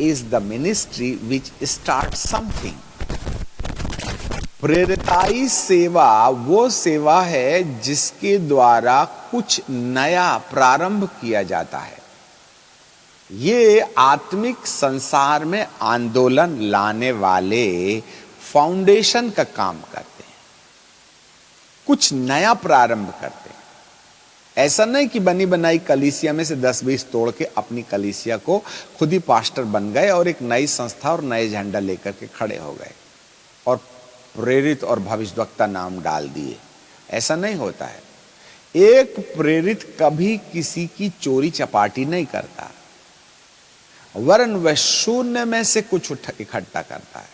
is the ministry which start something. प्रेरिताई सेवा वो सेवा है जिसके द्वारा कुछ नया प्रारंभ किया जाता है। ये आत्मिक संसार में आंदोलन लाने वाले फाउंडेशन का काम करते हैं, कुछ नया प्रारंभ करते हैं। ऐसा नहीं कि बनी बनाई कलीसिया में से 10-20 तोड़ के अपनी कलीसिया को खुद ही पास्टर बन गए और एक नई संस्था और नए झंडा लेकर के खड़े हो गए और प्रेरित और भविष्यवक्ता नाम डाल दिए। ऐसा नहीं होता है। एक प्रेरित कभी किसी की चोरी चपाटी नहीं करता, वरन वह शून्य में से कुछ इकट्ठा करता है।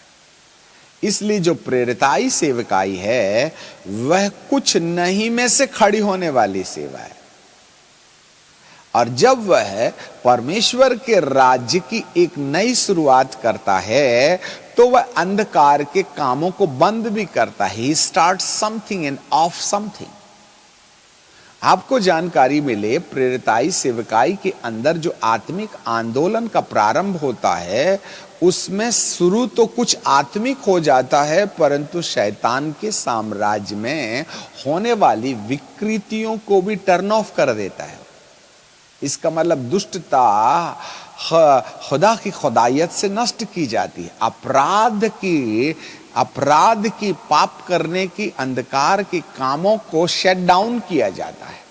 इसलिए जो प्रेरिताई सेवकाई है वह कुछ नहीं में से खड़ी होने वाली सेवा है। और जब वह परमेश्वर के राज्य की एक नई शुरुआत करता है तो वह अंधकार के कामों को बंद भी करता है। He starts something and off something। आपको जानकारी मिले, प्रेरिताई सेवकाई के अंदर जो आत्मिक आंदोलन का प्रारंभ होता है उसमें शुरू तो कुछ आत्मिक हो जाता है, परंतु शैतान के साम्राज्य में होने वाली विकृतियों को भी टर्न ऑफ कर देता है। इसका मतलब दुष्टता खुदा की खुदायत से नष्ट की जाती है। अपराध की पाप करने की अंधकार के कामों को शट डाउन किया जाता है।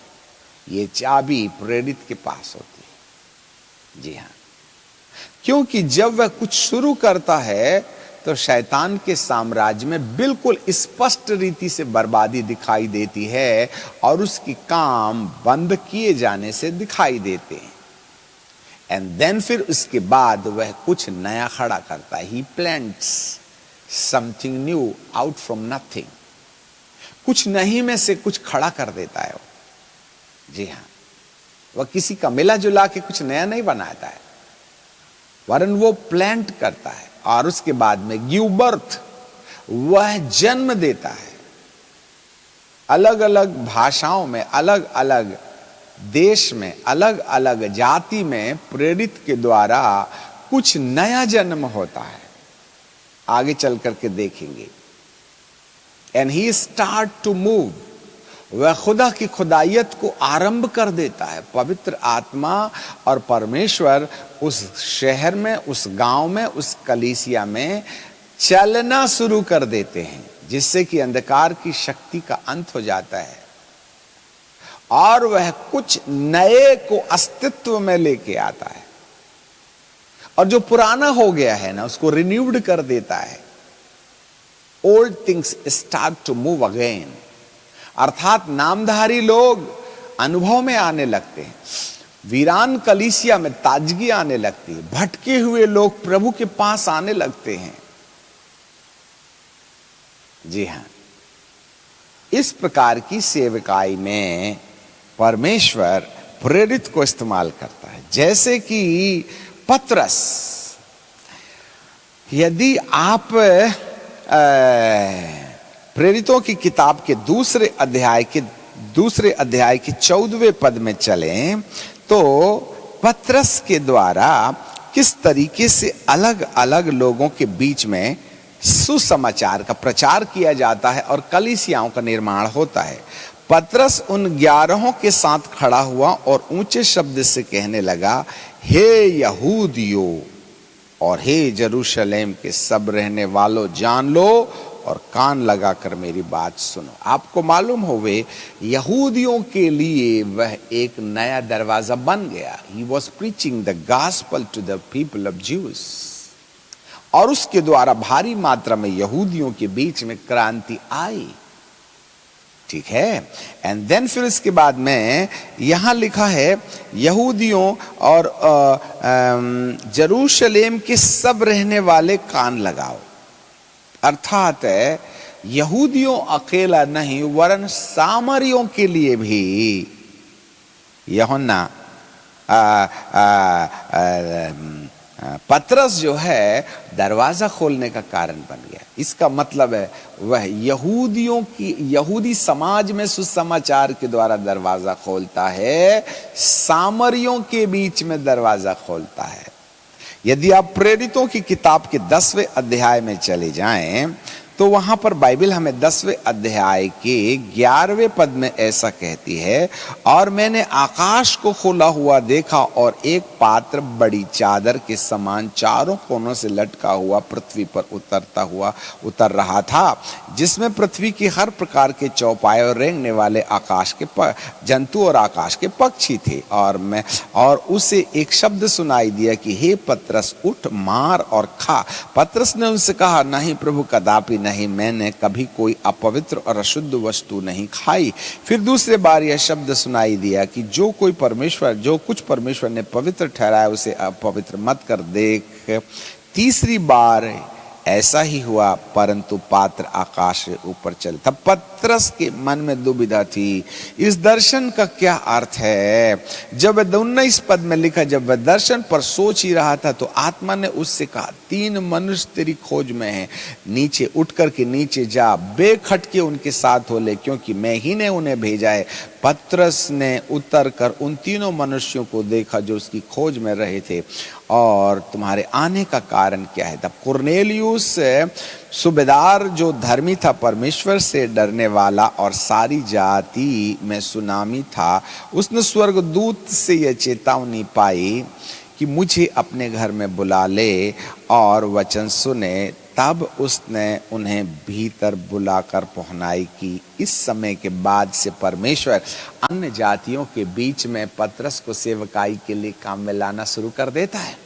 ये चाबी प्रेरित के पास होती है। जी हाँ, क्योंकि जब वह कुछ शुरू करता है तो शैतान के साम्राज्य में बिल्कुल स्पष्ट रीति से बर्बादी दिखाई देती है और उसकी काम बंद किए जाने से दिखाई देते हैं। एंड देन फिर उसके बाद वह कुछ नया खड़ा करता है। He plants something new out from nothing. कुछ नहीं में से कुछ खड़ा कर देता है वो। जी हाँ, वह किसी का मिला जुला के कुछ नया नहीं बनाता है, वरन वो प्लांट करता है और उसके बाद में गिव बर्थ, वह जन्म देता है। अलग अलग भाषाओं में, अलग अलग देश में, अलग अलग जाति में प्रेरित के द्वारा कुछ नया जन्म होता है। आगे चल करके देखेंगे। And he start to move, वह खुदा की खुदायत को आरंभ कर देता है। पवित्र आत्मा और परमेश्वर उस शहर में, उस गांव में, उस कलीसिया में चलना शुरू कर देते हैं, जिससे कि अंधकार की शक्ति का अंत हो जाता है और वह कुछ नए को अस्तित्व में लेके आता है और जो पुराना हो गया है ना उसको रिन्यूड कर देता है। Old things start to move again, अर्थात नामधारी लोग अनुभव में आने लगते हैं, वीरान कलीसिया में ताजगी आने लगती है, भटके हुए लोग प्रभु के पास आने लगते हैं। जी हां, इस प्रकार की सेवकाई में परमेश्वर प्रेरित को इस्तेमाल करता है। जैसे कि पतरस, यदि आप प्रेरितों की किताब के दूसरे अध्याय के 14वें पद में चलें तो पतरस के द्वारा किस तरीके से अलग अलग लोगों के बीच में सुसमाचार का प्रचार किया जाता है और कलीसियाओं का निर्माण होता है। पतरस उन 11 के साथ खड़ा हुआ और ऊंचे शब्द से कहने लगा, हे यहूदियों और हे यरूशलेम के सब रहने वालों, जान लो और कान लगाकर मेरी बात सुनो। आपको मालूम होवे यहूदियों के लिए वह एक नया दरवाजा बन गया। He was preaching the gospel to the people of Jews, और उसके द्वारा भारी मात्रा में यहूदियों के बीच में क्रांति आई। ठीक है। एंड देन फिर इसके बाद में यहां लिखा है यहूदियों और यरूशलेम के सब रहने वाले कान लगाओ। अर्थात यहूदियों अकेला नहीं वरन सामरियों के लिए भी यूहन्ना पतरस जो है दरवाजा खोलने का कारण बन गया। इसका मतलब है वह यहूदियों की यहूदी समाज में सुसमाचार के द्वारा दरवाजा खोलता है, सामरियों के बीच में दरवाजा खोलता है। यदि आप प्रेरितों की किताब के 10वें अध्याय में चले जाएं तो वहां पर बाइबल हमें 10वें अध्याय के 11वें पद में ऐसा कहती है, और मैंने आकाश को खुला हुआ देखा और एक पात्र बड़ी चादर के समान चारों कोनों से लटका हुआ पृथ्वी पर उतर रहा था, जिसमें पृथ्वी के हर प्रकार के चौपाए और रेंगने वाले आकाश के जंतु और आकाश के पक्षी थे। और उसे एक शब्द सुनाई दिया कि हे पतरस, उठ, मार और खा। पतरस ने उनसे कहा, नहीं प्रभु, कदापि नहीं, मैंने कभी कोई अपवित्र और अशुद्ध वस्तु नहीं खाई। फिर दूसरे बार यह शब्द सुनाई दिया कि जो कुछ परमेश्वर ने पवित्र ठहराया उसे अपवित्र मत कर। देख, तीसरी बार ऐसा ही हुआ, परंतु पात्र आकाश से ऊपर चले। तब पतरस के मन में दुविधा थी, इस दर्शन का क्या अर्थ है। जब वह 19 पद में लिखा, जब वह दर्शन पर सोच ही रहा था तो आत्मा ने उससे कहा, 3 मनुष्य तेरी खोज में हैं, नीचे उठ कर के नीचे जा, बेखटके उनके साथ हो ले, क्योंकि मैं ही ने उन्हें भेजा है। पतरस ने उतर कर उन 3 मनुष्यों को देखा जो उसकी खोज में रहे थे, और तुम्हारे आने का कारण क्या है। तब कुरनेलियुस सूबेदार, जो धर्मी था, परमेश्वर से डरने वाला और सारी जाति में सुनामी था, उसने स्वर्गदूत से यह चेतावनी पाई कि मुझे अपने घर में बुला ले और वचन सुने। तब उसने उन्हें भीतर बुलाकर पहुंचाई कि इस समय के बाद से परमेश्वर अन्य जातियों के बीच में पतरस को सेवकाई के लिए काम में लाना शुरू कर देता है।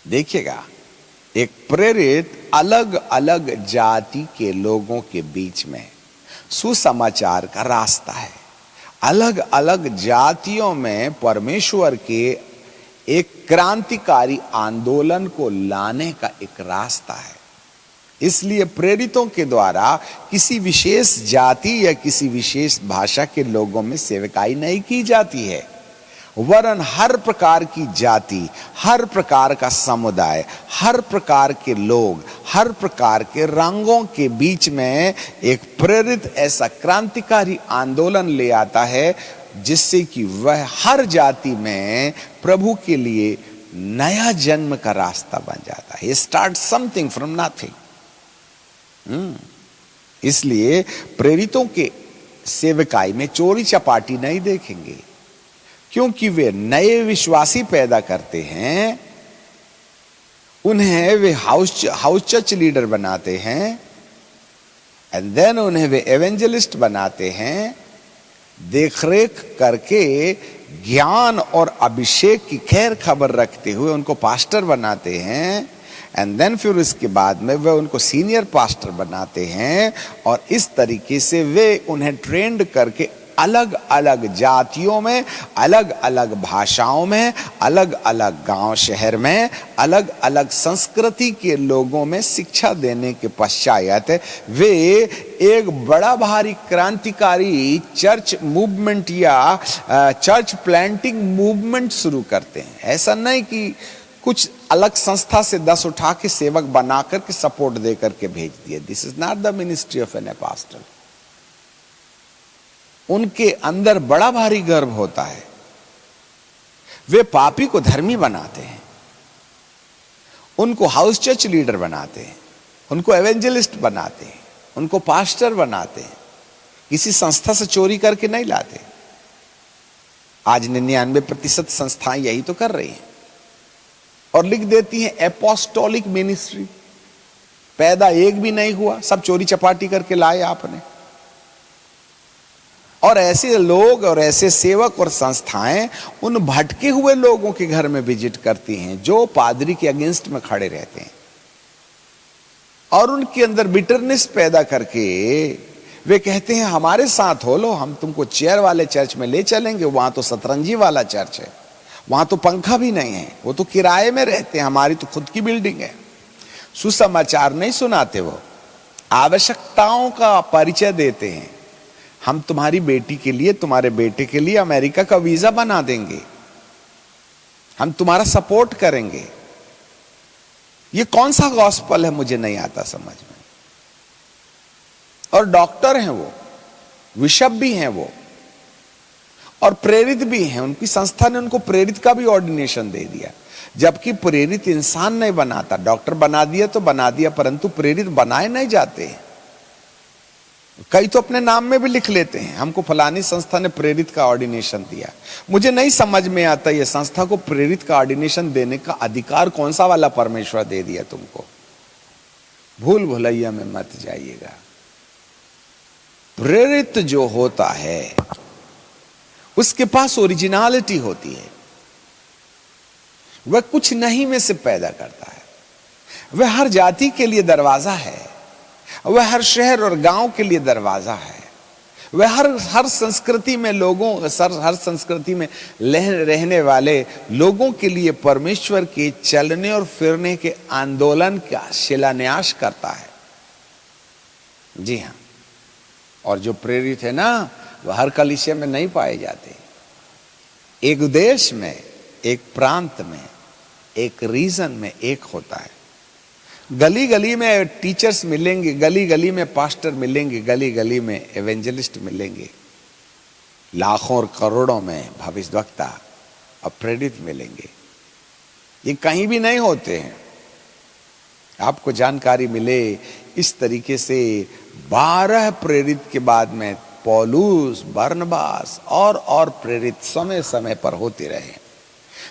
देखिएगा, एक प्रेरित अलग अलग जाति के लोगों के बीच में सुसमाचार का रास्ता है। अलग अलग जातियों में परमेश्वर के एक क्रांतिकारी आंदोलन को लाने का एक रास्ता है। इसलिए प्रेरितों के द्वारा किसी विशेष जाति या किसी विशेष भाषा के लोगों में सेवकाई नहीं की जाती है, वरन हर प्रकार की जाति, हर प्रकार का समुदाय, हर प्रकार के लोग, हर प्रकार के रंगों के बीच में एक प्रेरित ऐसा क्रांतिकारी आंदोलन ले आता है, जिससे कि वह हर जाति में प्रभु के लिए नया जन्म का रास्ता बन जाता है। Start something from nothing. इसलिए प्रेरितों के सेवकाई में चोरी चपाटी नहीं देखेंगे, क्योंकि वे नए विश्वासी पैदा करते हैं, उन्हें वे हाउस चर्च लीडर बनाते हैं, एंड देन उन्हें वे एवेंजलिस्ट बनाते हैं, देखरेख करके ज्ञान और अभिषेक की खैर खबर रखते हुए उनको पास्टर बनाते हैं, एंड देन फिर इसके बाद में वे उनको सीनियर पास्टर बनाते हैं, और इस तरीके से वे उन्हें ट्रेंड करके अलग अलग जातियों में, अलग अलग भाषाओं में, अलग अलग गांव शहर में, अलग अलग संस्कृति के लोगों में शिक्षा देने के पश्चात वे एक बड़ा भारी क्रांतिकारी चर्च मूवमेंट या चर्च प्लांटिंग मूवमेंट शुरू करते हैं। ऐसा नहीं कि कुछ अलग संस्था से 10 उठा के सेवक बना करके सपोर्ट दे करके भेज दिए। This is not the ministry of an apostle. उनके अंदर बड़ा भारी गर्व होता है। वे पापी को धर्मी बनाते हैं, उनको हाउस चर्च लीडर बनाते हैं, उनको एवेंजलिस्ट बनाते हैं, उनको पास्टर बनाते हैं। किसी संस्था से चोरी करके नहीं लाते। आज 99% संस्थाएं यही तो कर रही हैं और लिख देती हैं एपोस्टोलिक मिनिस्ट्री। पैदा एक भी नहीं हुआ, सब चोरी चपाटी करके लाए आपने। और ऐसे लोग और ऐसे सेवक और संस्थाएं उन भटके हुए लोगों के घर में विजिट करती हैं जो पादरी के अगेंस्ट में खड़े रहते हैं, और उनके अंदर बिटरनेस पैदा करके वे कहते हैं हमारे साथ हो लो, हम तुमको चेयर वाले चर्च में ले चलेंगे, वहां तो सतरंजी वाला चर्च है, वहां तो पंखा भी नहीं है, वो तो किराए में रहते हैं, हमारी तो खुद की बिल्डिंग है। सुसमाचार नहीं सुनाते, वो आवश्यकताओं का परिचय देते हैं। हम तुम्हारी बेटी के लिए, तुम्हारे बेटे के लिए अमेरिका का वीजा बना देंगे, हम तुम्हारा सपोर्ट करेंगे। ये कौन सा गॉस्पल है, मुझे नहीं आता समझ में। और डॉक्टर हैं वो, बिशप भी हैं वो, और प्रेरित भी हैं। उनकी संस्था ने उनको प्रेरित का भी ऑर्डिनेशन दे दिया, जबकि प्रेरित इंसान नहीं बनाता। डॉक्टर बना दिया तो बना दिया, परंतु प्रेरित बनाए नहीं जाते। कई तो अपने नाम में भी लिख लेते हैं, हमको फलानी संस्था ने प्रेरित का ऑर्डिनेशन दिया। मुझे नहीं समझ में आता ये संस्था को प्रेरित का ऑर्डिनेशन देने का अधिकार कौन सा वाला परमेश्वर दे दिया तुमको। भूल भुलैया में मत जाइएगा। प्रेरित जो होता है उसके पास ओरिजिनलिटी होती है, वह कुछ नहीं में से पैदा करता है। वह हर जाति के लिए दरवाजा है, वह हर शहर और गांव के लिए दरवाजा है। वह हर संस्कृति में लोगों, हर संस्कृति में रहने वाले लोगों के लिए परमेश्वर के चलने और फिरने के आंदोलन का शिलान्यास करता है। जी हाँ, और जो प्रेरित है ना, वह हर कलीसिया में नहीं पाए जाते। एक देश में, एक प्रांत में, एक रीजन में एक होता है। गली गली में टीचर्स मिलेंगे, गली गली में पास्टर मिलेंगे, गली गली में एवेंजलिस्ट मिलेंगे, लाखों और करोड़ों में भविष्यवक्ता और प्रेरित मिलेंगे। ये कहीं भी नहीं होते हैं। आपको जानकारी मिले इस तरीके से 12 प्रेरित के बाद में पौलुस, बरनबास और प्रेरित समय समय पर होते रहे।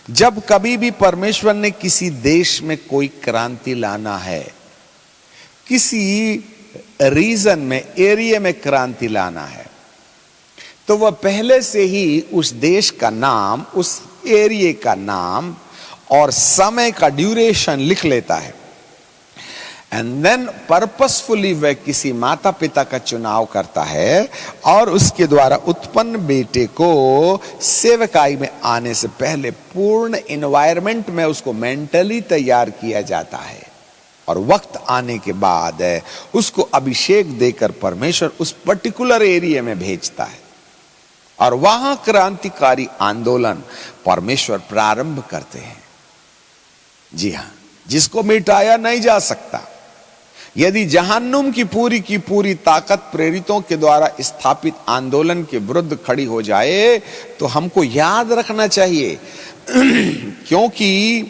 जब कभी भी परमेश्वर ने किसी देश में कोई क्रांति लाना है, किसी रीजन में, एरिया में क्रांति लाना है, तो वह पहले से ही उस देश का नाम, उस एरिया का नाम और समय का ड्यूरेशन लिख लेता है। एंड देन पर्पसफुली वह किसी माता पिता का चुनाव करता है और उसके द्वारा उत्पन्न बेटे को सेवकाई में आने से पहले पूर्ण एनवायरनमेंट में उसको मेंटली तैयार किया जाता है, और वक्त आने के बाद उसको अभिषेक देकर परमेश्वर उस पर्टिकुलर एरिया में भेजता है, और वहां क्रांतिकारी आंदोलन परमेश्वर प्रारंभ करते हैं। जी हां, जिसको मिटाया नहीं जा सकता। यदि जहन्नुम की पूरी ताकत प्रेरितों के द्वारा स्थापित आंदोलन के विरुद्ध खड़ी हो जाए तो हमको याद रखना चाहिए, क्योंकि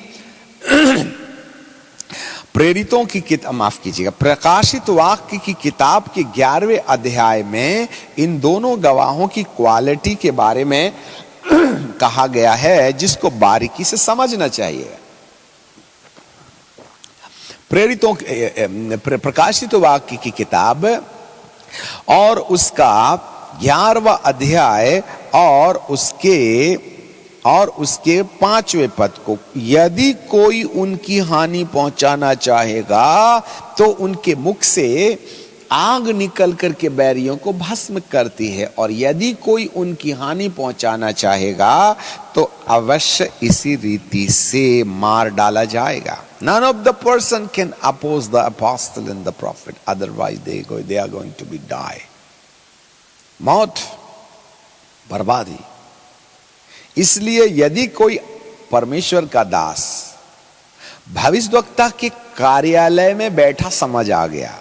प्रेरितों की किताब, माफ कीजिएगा, प्रकाशित वाक्य की किताब के 11वें अध्याय में इन दोनों गवाहों की क्वालिटी के बारे में कहा गया है, जिसको बारीकी से समझना चाहिए। प्रेरितों प्रकाशित वाक्य की किताब और उसका 11वां अध्याय और उसके 5वें पद को, यदि कोई उनकी हानि पहुंचाना चाहेगा तो उनके मुख से आग निकल करके बैरियों को भस्म करती है, और यदि कोई उनकी हानि पहुंचाना चाहेगा तो अवश्य इसी रीति से मार डाला जाएगा। None of the person can oppose the apostle and the prophet, otherwise they are going to be die. मौत, बर्बादी। इसलिए यदि कोई परमेश्वर का दास भविष्यवक्ता के कार्यालय में बैठा समझ आ गया,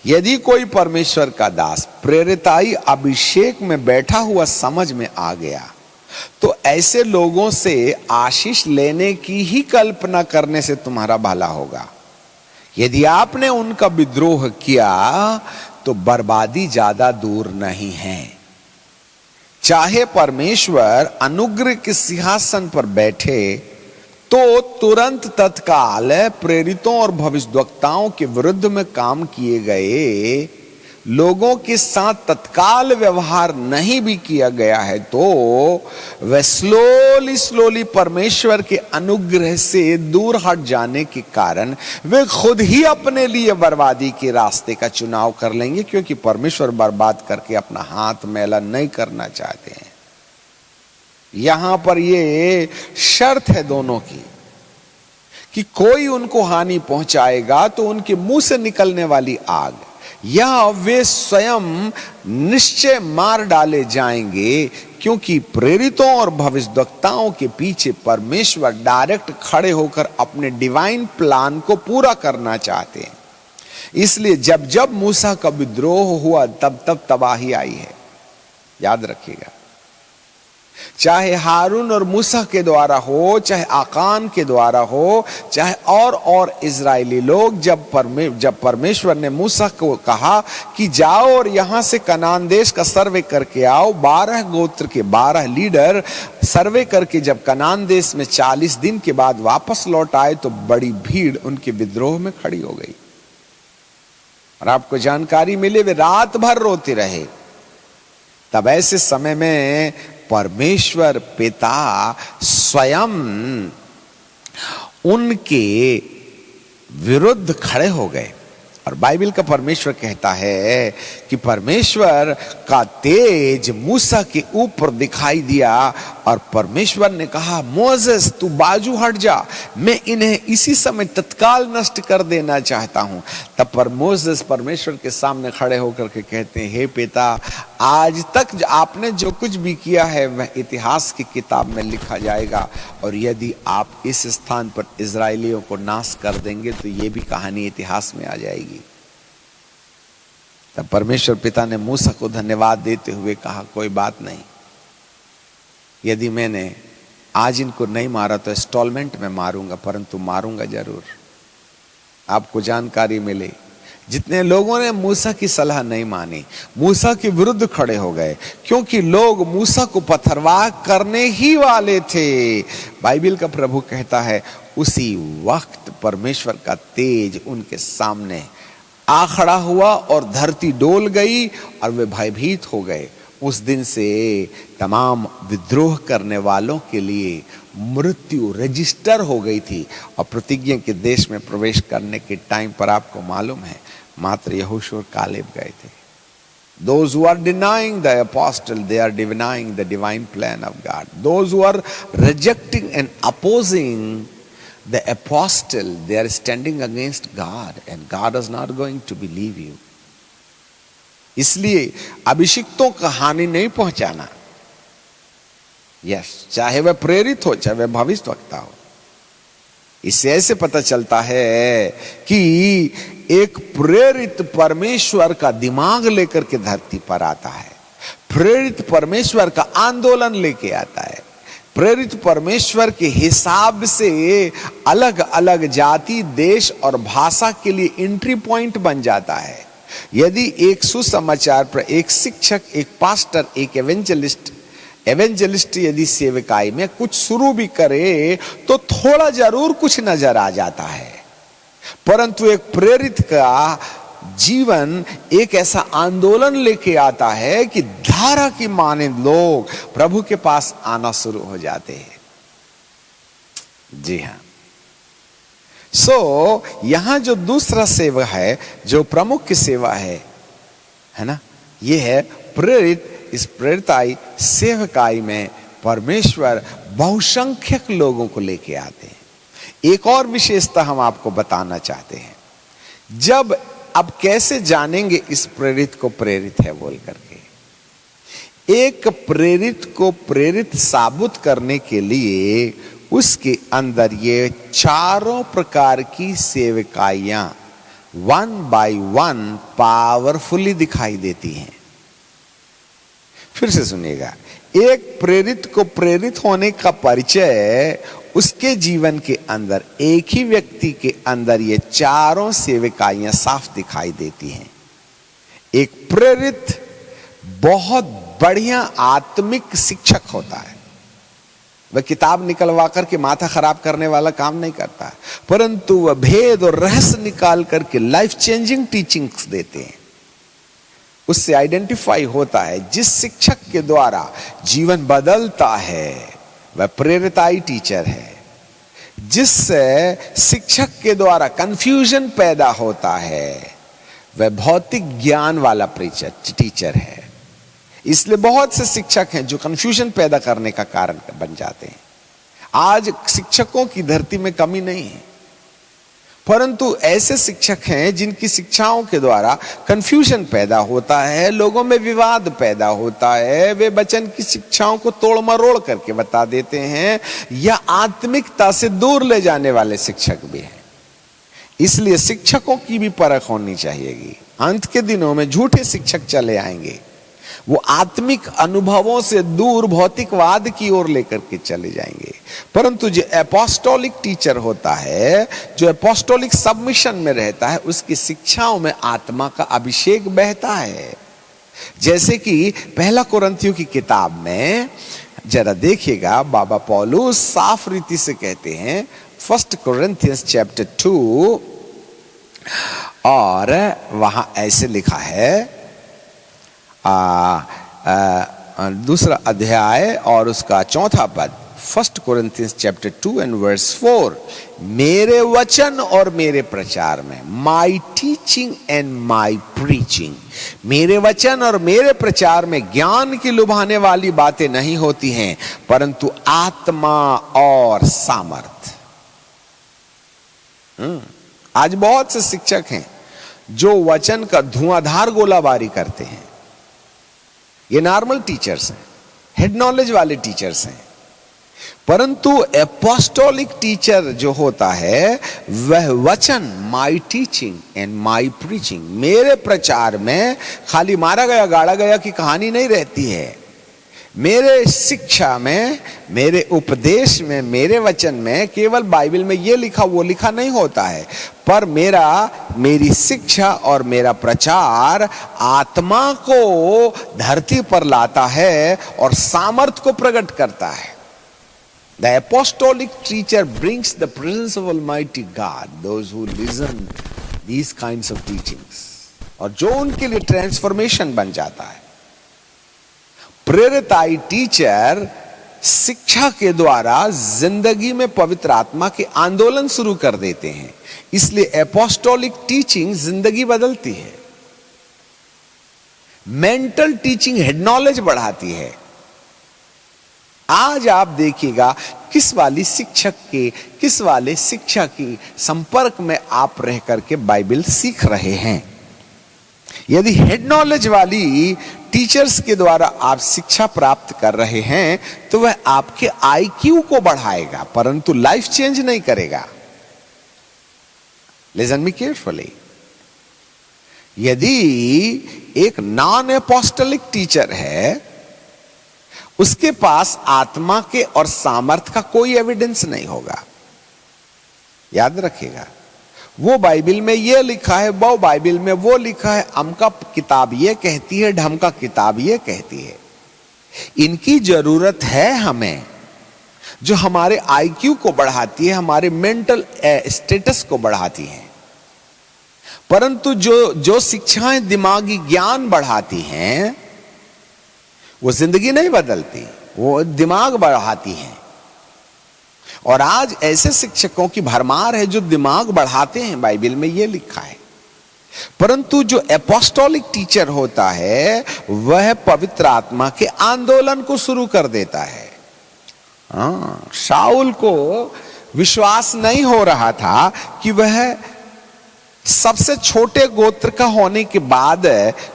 यदि कोई परमेश्वर का दास प्रेरिताई अभिषेक में बैठा हुआ समझ में आ गया, तो ऐसे लोगों से आशीष लेने की ही कल्पना करने से तुम्हारा भला होगा। यदि आपने उनका विद्रोह किया तो बर्बादी ज्यादा दूर नहीं है। चाहे परमेश्वर अनुग्रह के सिंहासन पर बैठे तो तुरंत तत्काल प्रेरितों और भविष्यद्वक्ताओं के विरुद्ध में काम किए गए लोगों के साथ तत्काल व्यवहार नहीं भी किया गया है, तो वह स्लोली परमेश्वर के अनुग्रह से दूर हट जाने के कारण वे खुद ही अपने लिए बर्बादी के रास्ते का चुनाव कर लेंगे, क्योंकि परमेश्वर बर्बाद करके अपना हाथ मैला नहीं करना चाहते हैं। यहां पर ये शर्त है दोनों की कि कोई उनको हानि पहुंचाएगा तो उनके मुंह से निकलने वाली आग या वे स्वयं निश्चय मार डाले जाएंगे, क्योंकि प्रेरितों और भविष्यद्वक्ताओं के पीछे परमेश्वर डायरेक्ट खड़े होकर अपने डिवाइन प्लान को पूरा करना चाहते हैं। इसलिए जब जब मूसा का विद्रोह हुआ तब तब तबाही आई है, याद रखिएगा। चाहे हारून और मूसा के द्वारा हो, चाहे आकान के द्वारा हो, चाहे और इजरायली लोग, जब परमेश्वर ने मूसा को कहा कि जाओ और यहां से कनान देश का सर्वे करके आओ, 12 गोत्र के 12 लीडर सर्वे करके जब कनान देश में 40 दिन के बाद वापस लौट आए तो बड़ी भीड़ उनके विद्रोह में खड़ी हो गई। और आपको जानकारी मिले वे रात भर रोते रहे। तब ऐसे समय में परमेश्वर पिता स्वयं उनके विरुद्ध खड़े हो गए। और बाइबल का परमेश्वर कहता है कि परमेश्वर का तेज मूसा के ऊपर दिखाई दिया और परमेश्वर ने कहा, मोसेस तू बाजू हट जा, मैं इन्हें इसी समय तत्काल नष्ट कर देना चाहता हूं। तब पर मोसेस परमेश्वर के सामने खड़े होकर के कहते हैं, हे पिता, आज तक आपने जो कुछ भी किया है वह इतिहास की किताब में लिखा जाएगा, और यदि आप इस स्थान पर इजरायलियों को नाश कर देंगे तो ये भी कहानी इतिहास में आ जाएगी। तब परमेश्वर पिता ने मूसा को धन्यवाद देते हुए कहा, कोई बात नहीं, यदि मैंने आज इनको नहीं मारा तो इंस्टॉलमेंट में मारूंगा, परंतु मारूंगा जरूर। आपको जानकारी मिले, जितने लोगों ने मूसा की सलाह नहीं मानी, मूसा के विरुद्ध खड़े हो गए, क्योंकि लोग मूसा को पथरवाह करने ही वाले थे। बाइबल का प्रभु कहता है, उसी वक्त परमेश्वर का तेज उनके सामने आ खड़ा हुआ और धरती डोल गई और वे भयभीत हो गए। उस दिन से तमाम विद्रोह करने वालों के लिए मृत्यु रजिस्टर हो गई थी। और प्रतिज्ञा के देश में प्रवेश करने के टाइम पर आपको मालूम है, मात्र यहोशू और कालेब गए थे। Those who are denying the apostle, they are denying the divine plan of God. Those who are rejecting and opposing the apostle, they are standing against God, and God is not going to believe you. इसलिए अभिषिक्तों का हानि नहीं पहुंचाना। Yes, चाहे वह प्रेरित हो, चाहे वह भविष्यद्वक्ता हो। इससे ऐसे पता चलता है कि एक प्रेरित परमेश्वर का दिमाग लेकर के धरती पर आता है, प्रेरित परमेश्वर का आंदोलन लेके आता है, प्रेरित परमेश्वर के हिसाब से अलग अलग जाति, देश और भाषा के लिए एंट्री पॉइंट बन जाता है। यदि एक सुसमाचार पर एक शिक्षक, एक पास्टर, एक एवेंजलिस्ट यदि सेवकाई में कुछ शुरू भी करे तो थोड़ा जरूर कुछ नजर आ जाता है, परंतु एक प्रेरित का जीवन एक ऐसा आंदोलन लेके आता है कि धारा की मानिंद लोग प्रभु के पास आना शुरू हो जाते हैं। जी हां। यहां जो दूसरा सेवा है, जो प्रमुख की सेवा है ना, यह है प्रेरित। इस प्रेरिताई सेवकाई में परमेश्वर बहुसंख्यक लोगों को लेके आते हैं। एक और विशेषता हम आपको बताना चाहते हैं। जब अब कैसे जानेंगे इस प्रेरित को प्रेरित है बोल करके? एक प्रेरित को प्रेरित साबित करने के लिए उसके अंदर ये चारों प्रकार की सेवकाइयां वन बाय वन पावरफुली दिखाई देती हैं। फिर से सुनिएगा, एक प्रेरित को प्रेरित होने का परिचय उसके जीवन के अंदर, एक ही व्यक्ति के अंदर ये चारों सेवकाइयां साफ दिखाई देती हैं। एक प्रेरित बहुत बढ़िया आत्मिक शिक्षक होता है। वह किताब निकलवा करके माथा खराब करने वाला काम नहीं करता, परंतु वह भेद और रहस्य निकाल करके लाइफ चेंजिंग टीचिंग्स देते हैं। उससे आइडेंटिफाई होता है जिस शिक्षक के द्वारा जीवन बदलता है वह प्रेरिताई टीचर है, जिस शिक्षक के द्वारा कंफ्यूजन पैदा होता है वह भौतिक ज्ञान वाला टीचर है। इसलिए बहुत से शिक्षक हैं जो कंफ्यूजन पैदा करने का कारण बन जाते हैं। आज शिक्षकों की धरती में कमी नहीं है, परंतु ऐसे शिक्षक हैं जिनकी शिक्षाओं के द्वारा कंफ्यूजन पैदा होता है, लोगों में विवाद पैदा होता है। वे वचन की शिक्षाओं को तोड़ मरोड़ करके बता देते हैं, या आत्मिकता से दूर ले जाने वाले शिक्षक भी हैं। इसलिए शिक्षकों की भी परख होनी चाहिएगी। अंत के दिनों में झूठे शिक्षक चले आएंगे, वो आत्मिक अनुभवों से दूर भौतिकवाद की ओर लेकर के चले जाएंगे। परंतु जो एपोस्टोलिक टीचर होता है, जो एपोस्टोलिक सबमिशन में रहता है, उसकी शिक्षाओं में आत्मा का अभिषेक बहता है। जैसे कि पहला कुरिन्थियों की किताब में जरा देखिएगा, बाबा पौलुस साफ रीति से कहते हैं, 1 Corinthians chapter 2, और वहां ऐसे लिखा है, दूसरा अध्याय और उसका 4वां पद, 1 Corinthians chapter 2 and verse 4, मेरे वचन और मेरे प्रचार में, my teaching and my preaching, मेरे वचन और मेरे प्रचार में ज्ञान की लुभाने वाली बातें नहीं होती हैं, परंतु आत्मा और सामर्थ। आज बहुत से शिक्षक हैं जो वचन का धुआंधार गोलाबारी करते हैं। ये नॉर्मल टीचर्स हैं, हेड नॉलेज वाले टीचर्स हैं, परंतु एपोस्टोलिक टीचर जो होता है वह वचन, my teaching and my preaching, मेरे प्रचार में खाली मारा गया गाड़ा गया की कहानी नहीं रहती है। मेरे शिक्षा में, मेरे उपदेश में, मेरे वचन में केवल बाइबल में ये लिखा वो लिखा नहीं होता है, पर मेरी शिक्षा और मेरा प्रचार आत्मा को धरती पर लाता है और सामर्थ को प्रकट करता है। The apostolic teacher brings the presence of Almighty God, those who listen these kinds of teachings, और जो उनके लिए ट्रांसफॉर्मेशन बन जाता है। प्रेरिताई टीचर शिक्षा के द्वारा जिंदगी में पवित्र आत्मा के आंदोलन शुरू कर देते हैं। इसलिए एपोस्टोलिक टीचिंग जिंदगी बदलती है। मेंटल टीचिंग हेड नॉलेज बढ़ाती है। आज आप देखिएगा किस वाली शिक्षा की संपर्क में आप रह करके बाइबल सीख रहे हैं। यदि हेड नॉलेज वाली टीचर्स के द्वारा आप शिक्षा प्राप्त कर रहे हैं तो वह आपके आईक्यू को बढ़ाएगा, परंतु लाइफ चेंज नहीं करेगा। Listen me carefully. यदि एक नॉन एपोस्टोलिक टीचर है, उसके पास आत्मा के और सामर्थ का कोई एविडेंस नहीं होगा। याद रखिएगा, वो बाइबल में ये लिखा है, वो बाइबल में वो लिखा है, अमका किताब ये कहती है, ढमका किताब ये कहती है। इनकी जरूरत है हमें, जो हमारे आईक्यू को बढ़ाती है, हमारे मेंटल स्टेटस को बढ़ाती है। परंतु जो शिक्षाएं दिमागी ज्ञान बढ़ाती हैं वो जिंदगी नहीं बदलती, वो दिमाग बढ़ाती हैं। और आज ऐसे शिक्षकों की भरमार है जो दिमाग बढ़ाते हैं, बाइबल में ये लिखा है। परंतु जो एपोस्टोलिक टीचर होता है वह पवित्र आत्मा के आंदोलन को शुरू कर देता है। शाऊल को विश्वास नहीं हो रहा था कि वह सबसे छोटे गोत्र का होने के बाद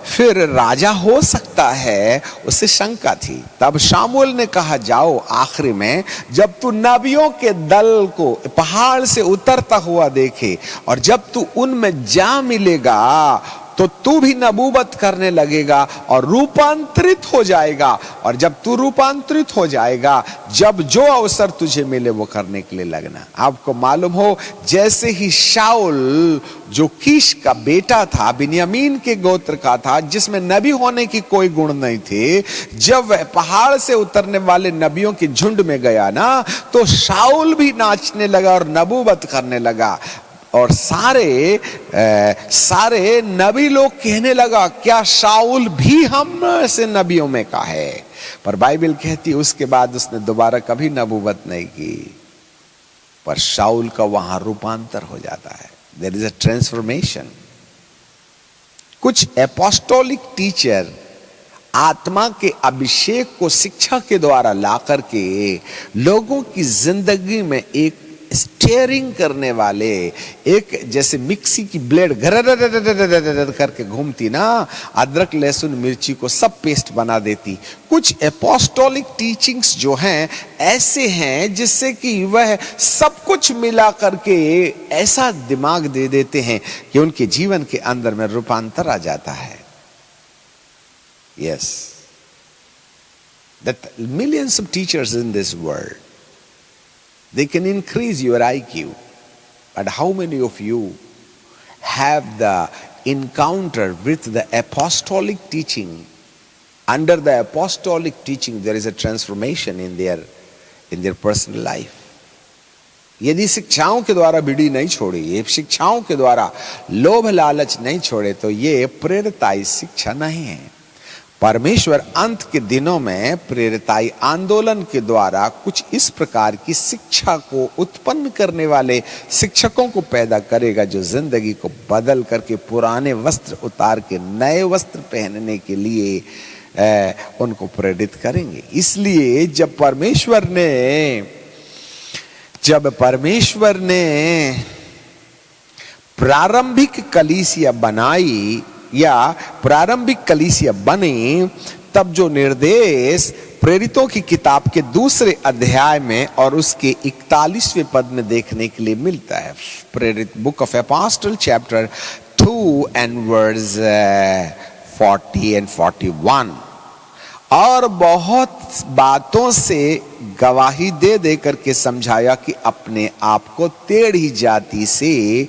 फिर राजा हो सकता है, उसे शंका थी। तब शामूएल ने कहा, जाओ, आखिरी में जब तू नबियों के दल को पहाड़ से उतरता हुआ देखे और जब तू उनमें जा मिलेगा तो तू भी नबूवत करने लगेगा और रूपांतरित हो जाएगा। और जब तू रूपांतरित हो जाएगा, जब जो अवसर तुझे मिले वो करने के लिए लगना। आपको मालूम हो, जैसे ही शाऊल जो कीश का बेटा था, बिन्यामीन के गोत्र का था, जिसमें नबी होने की कोई गुण नहीं थे, जब वह पहाड़ से उतरने वाले नबियों के झुंड में गया ना, तो शाऊल भी नाचने लगा और नबूवत करने लगा। और सारे नबी लोग कहने लगा, क्या शाऊल भी हम से नबियों में का है? पर बाइबल कहती उसके बाद उसने दोबारा कभी नबूवत नहीं की। पर शाऊल का वहां रूपांतर हो जाता है। There is a transformation. कुछ एपोस्टोलिक टीचर आत्मा के अभिषेक को शिक्षा के द्वारा ला करके लोगों की जिंदगी में एक स्टीयरिंग करने वाले, एक जैसे मिक्सी की ब्लेड घर करके घूमती ना, अदरक लहसुन मिर्ची को सब पेस्ट बना देती। कुछ एपोस्टोलिक टीचिंग्स जो हैं ऐसे हैं जिससे कि वह सब कुछ मिला करके ऐसा दिमाग दे देते हैं कि उनके जीवन के अंदर में रूपांतर आ जाता है। Yes, that millions of teachers in this world, they can increase your IQ, but how many of you have the encounter with the apostolic teaching? Under the apostolic teaching, there is a transformation in their personal life. यदि शिक्षाओं के द्वारा बीड़ी नहीं छोड़ी, ये शिक्षाओं के द्वारा लोभ लालच नहीं छोड़े, तो ये प्रेरिताई शिक्षा नहीं है। परमेश्वर अंत के दिनों में प्रेरिताई आंदोलन के द्वारा कुछ इस प्रकार की शिक्षा को उत्पन्न करने वाले शिक्षकों को पैदा करेगा, जो जिंदगी को बदल करके पुराने वस्त्र उतार के नए वस्त्र पहनने के लिए उनको प्रेरित करेंगे। इसलिए जब परमेश्वर ने प्रारंभिक कलीसिया बनाई या प्रारंभिक कलीसिया बनी, तब जो निर्देश प्रेरितों की किताब के दूसरे अध्याय में और उसके 41वें पद में देखने के लिए मिलता है। प्रेरित book of apostle chapter 2 and verse 40 and 41। और बहुत बातों से गवाही दे दे करके समझाया कि अपने आप को टेढ़ी जाति से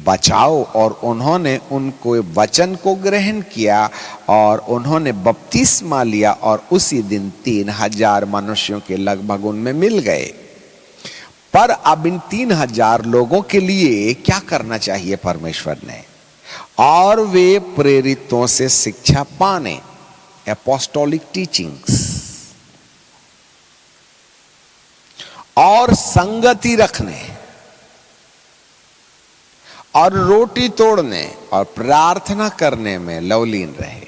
बचाओ। और उन्होंने उनको वचन को ग्रहण किया और उन्होंने बपतिस्मा लिया और उसी दिन 3000 मनुष्यों के लगभग उनमें मिल गए। पर अब इन 3000 लोगों के लिए क्या करना चाहिए परमेश्वर ने? और वे प्रेरितों से शिक्षा पाने, एपोस्टोलिक टीचिंग्स, और संगति रखने और रोटी तोड़ने और प्रार्थना करने में लवलीन रहे।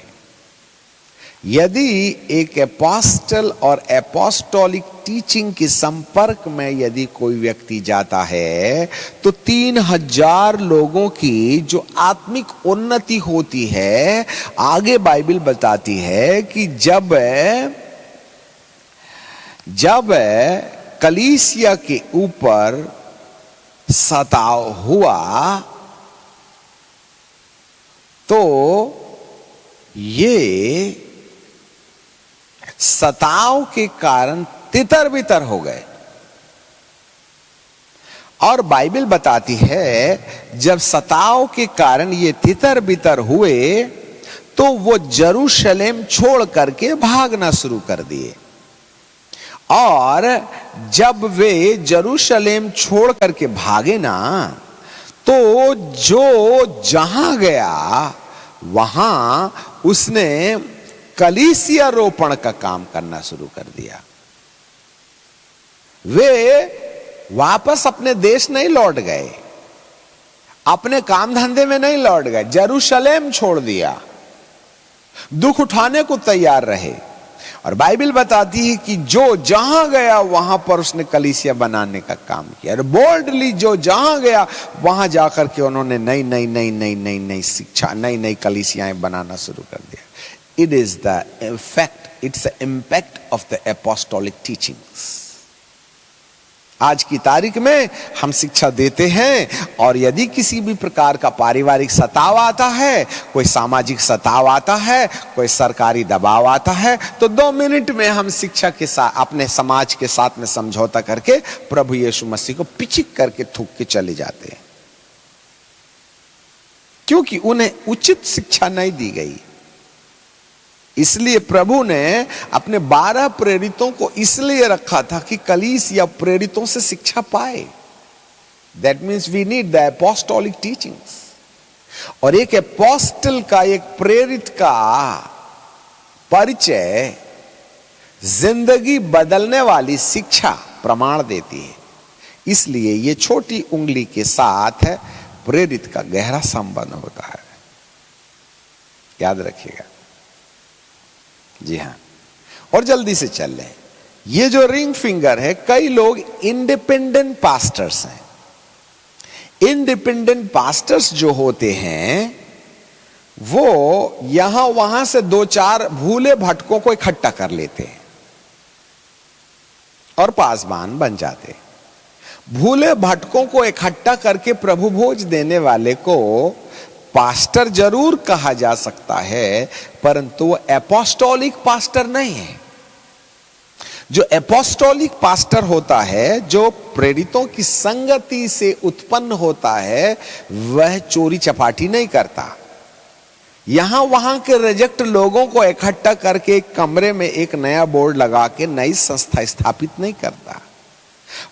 यदि एक एपोस्टल और एपोस्टोलिक टीचिंग के संपर्क में यदि कोई व्यक्ति जाता है, तो 3000 लोगों की जो आत्मिक उन्नति होती है, आगे बाइबल बताती है कि जब कलीसिया के ऊपर सताव हुआ, तो ये सताव के कारण तितर बितर हो गए। और बाइबल बताती है जब सताव के कारण ये तितर बितर हुए, तो वो यरूशलेम छोड़ करके भागना शुरू कर दिए। और जब वे यरूशलेम छोड़ करके भागे ना, तो जो जहां गया वहां उसने कलीसिया रोपण का काम करना शुरू कर दिया। वे वापस अपने देश नहीं लौट गए, अपने काम धंधे में नहीं लौट गए, यरूशलेम छोड़ दिया, दुख उठाने को तैयार रहे। और बाइबल बताती है कि जो जहां गया वहां पर उसने कलीसिया बनाने का काम किया। और बोल्डली जो जहां गया वहां जाकर के उन्होंने नई शिक्षा, नई कलीसियाएं बनाना शुरू कर दिया। It is the effect, it's the impact of the apostolic teachings. आज की तारीख में हम शिक्षा देते हैं, और यदि किसी भी प्रकार का पारिवारिक सताव आता है, कोई सामाजिक सताव आता है, कोई सरकारी दबाव आता है, तो 2 मिनट में हम शिक्षा के साथ, अपने समाज के साथ में समझौता करके प्रभु यीशु मसीह को पिचिक करके थूक के चले जाते हैं, क्योंकि उन्हें उचित शिक्षा नहीं दी गई। इसलिए प्रभु ने अपने 12 प्रेरितों को इसलिए रखा था कि कलीसिया प्रेरितों से शिक्षा पाए। That means we need the apostolic teachings. और एक अपोस्टल का, एक प्रेरित का परिचय जिंदगी बदलने वाली शिक्षा प्रमाण देती है। इसलिए ये छोटी उंगली के साथ प्रेरित का गहरा संबंध होता है, याद रखिएगा। जी हां, और जल्दी से चल लें। ये जो रिंग फिंगर है, कई लोग इंडिपेंडेंट पास्टर्स हैं। इंडिपेंडेंट पास्टर्स जो होते हैं वो यहां वहां से 2-4 भूले भटकों को इकट्ठा कर लेते हैं और पासबान बन जाते हैं। भूले भटकों को इकट्ठा करके प्रभु भोज देने वाले को पास्टर जरूर कहा जा सकता है, परंतु वो एपोस्टोलिक पास्टर नहीं है। जो एपोस्टोलिक पास्टर होता है, जो प्रेरितों की संगति से उत्पन्न होता है, वह चोरी चपाटी नहीं करता। यहां वहां के रिजेक्ट लोगों को इकट्ठा करके एक कमरे में एक नया बोर्ड लगा के नई संस्था स्थापित नहीं करता।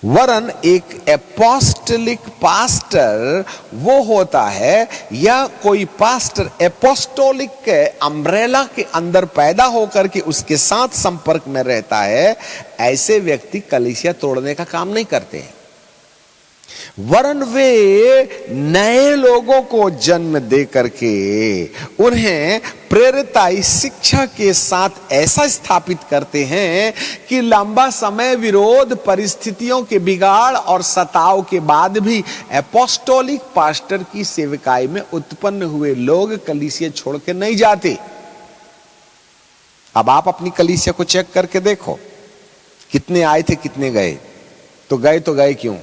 वरन एक एपोस्टोलिक पास्टर वो होता है, या कोई पास्टर एपोस्टोलिक के अम्ब्रेला के अंदर पैदा होकर के उसके साथ संपर्क में रहता है। ऐसे व्यक्ति कलीसिया तोड़ने का काम नहीं करते हैं, वरन वे नए लोगों को जन्म दे करके उन्हें प्रेरिताई शिक्षा के साथ ऐसा स्थापित करते हैं कि लंबा समय विरोध, परिस्थितियों के बिगाड़ और सताव के बाद भी एपोस्टोलिक पास्टर की सेवकाई में उत्पन्न हुए लोग कलीसिया छोड़ के नहीं जाते। अब आप अपनी कलीसिया को चेक करके देखो, कितने आए थे, कितने गए। तो गए क्यों?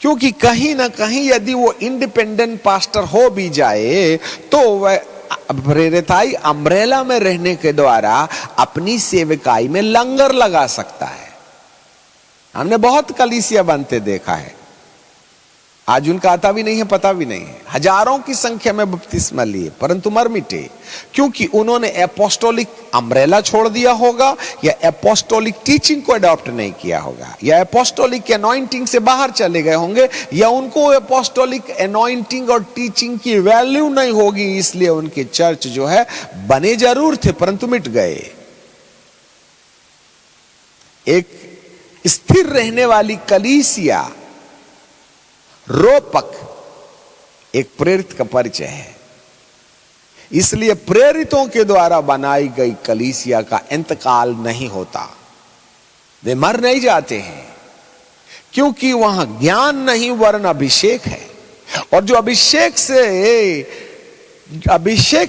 क्योंकि कहीं ना कहीं यदि वो इंडिपेंडेंट पास्टर हो भी जाए तो वह प्रेरिताई अम्ब्रेला में रहने के द्वारा अपनी सेवकाई में लंगर लगा सकता है। हमने बहुत कलीसिया बनते देखा है, आज उनका आता भी नहीं है, पता भी नहीं है। हजारों की संख्या में बपतिस्मा लिए, परंतु मर मिटे, क्योंकि उन्होंने एपोस्टोलिक अम्ब्रेला छोड़ दिया होगा, या एपोस्टोलिक टीचिंग को अडॉप्ट नहीं किया होगा, या एपोस्टोलिक एनॉइंटिंग से बाहर चले गए होंगे, या उनको एपोस्टोलिक एनॉइंटिंग और टीचिंग की वैल्यू नहीं होगी। इसलिए उनके चर्च जो है बने जरूर थे, परंतु मिट गए। एक स्थिर रहने वाली कलीसिया रोपक एक प्रेरित का परिचय है। इसलिए प्रेरितों के द्वारा बनाई गई कलीसिया का इंतकाल नहीं होता, वे मर नहीं जाते हैं, क्योंकि वहां ज्ञान नहीं वरन अभिषेक है। और जो अभिषेक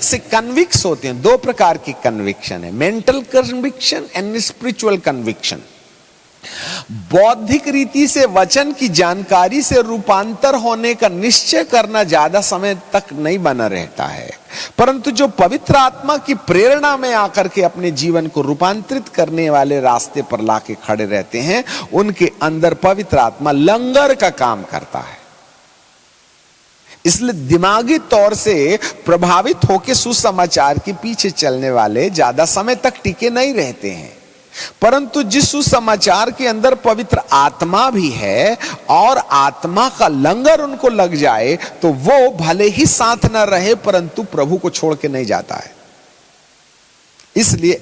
से कन्विक्स होते हैं, 2 प्रकार की कन्विक्शन है, mental conviction and spiritual conviction. बौद्धिक रीति से वचन की जानकारी से रूपांतर होने का निश्चय करना ज्यादा समय तक नहीं बना रहता है, परंतु जो पवित्र आत्मा की प्रेरणा में आकर के अपने जीवन को रूपांतरित करने वाले रास्ते पर लाके खड़े रहते हैं, उनके अंदर पवित्र आत्मा लंगर का काम करता है। इसलिए दिमागी तौर से प्रभावित होकर सुसमाचार के पीछे चलने वाले ज्यादा समय तक टिके नहीं रहते हैं, परंतु जिस सुसमाचार के अंदर पवित्र आत्मा भी है और आत्मा का लंगर उनको लग जाए, तो वो भले ही साथ न रहे परंतु प्रभु को छोड़ के नहीं जाता है। इसलिए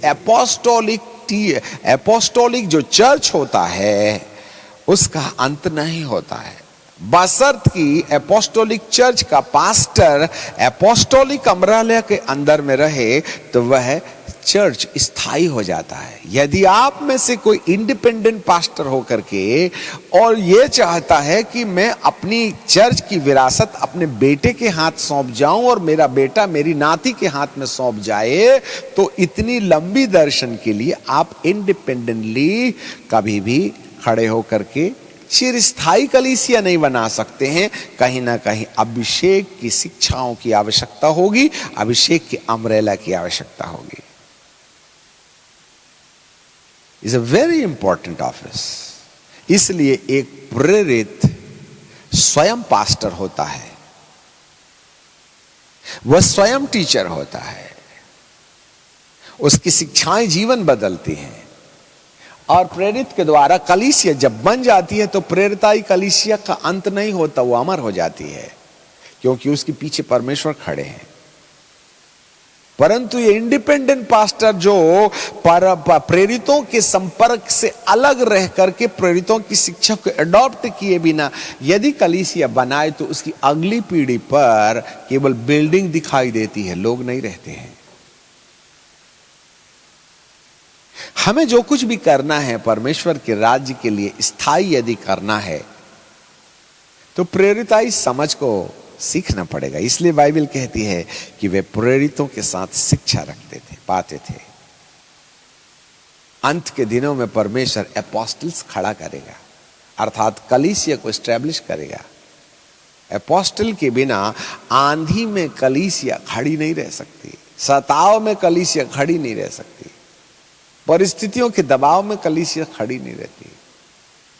एपोस्टोलिक जो चर्च होता है उसका अंत नहीं होता है, बशर्त कि एपोस्टोलिक चर्च का पास्टर एपोस्टोलिक अम्ब्रेला के अंदर में रहे, तो वह चर्च स्थायी हो जाता है। यदि आप में से कोई इंडिपेंडेंट पास्टर होकर के और ये चाहता है कि मैं अपनी चर्च की विरासत अपने बेटे के हाथ सौंप जाऊं और मेरा बेटा मेरी नाती के हाथ में सौंप जाए, तो इतनी लंबी दर्शन के लिए आप इंडिपेंडेंटली कभी भी खड़े होकर के चिरस्थायी कलीसिया नहीं बना सकते हैं। कहीं ना कहीं अभिषेक की शिक्षाओं की आवश्यकता होगी, अभिषेक की अम्ब्रेला की आवश्यकता होगी। Is a very important office. इसलिए एक प्रेरित स्वयं पास्टर होता है, वह स्वयं टीचर होता है, उसकी शिक्षाएं जीवन बदलती हैं। और प्रेरित के द्वारा कलीसिया जब बन जाती है तो प्रेरिताई कलीसिया का अंत नहीं होता, वो अमर हो जाती है, क्योंकि उसके पीछे परमेश्वर खड़े हैं। परंतु ये इंडिपेंडेंट पास्टर जो प्रेरितों के संपर्क से अलग रह करके प्रेरितों की शिक्षा को अडॉप्ट किए बिना यदि कलीसिया बनाए तो उसकी अगली पीढ़ी पर केवल बिल्डिंग दिखाई देती है, लोग नहीं रहते हैं। हमें जो कुछ भी करना है परमेश्वर के राज्य के लिए स्थायी यदि करना है तो प्रेरिताई समझ को सीखना पड़ेगा। इसलिए बाइबल कहती है कि वे प्रेरितों के साथ शिक्षा रखते थे, पाते थे। अंत के दिनों में परमेश्वर एपोस्टल्स खड़ा करेगा, अर्थात कलीसिया को एस्टैब्लिश करेगा। एपोस्टल के बिना आंधी में कलीसिया खड़ी नहीं रह सकती, सताव में कलीसिया खड़ी नहीं रह सकती, परिस्थितियों के दबाव में कलीसिया खड़ी नहीं रहती।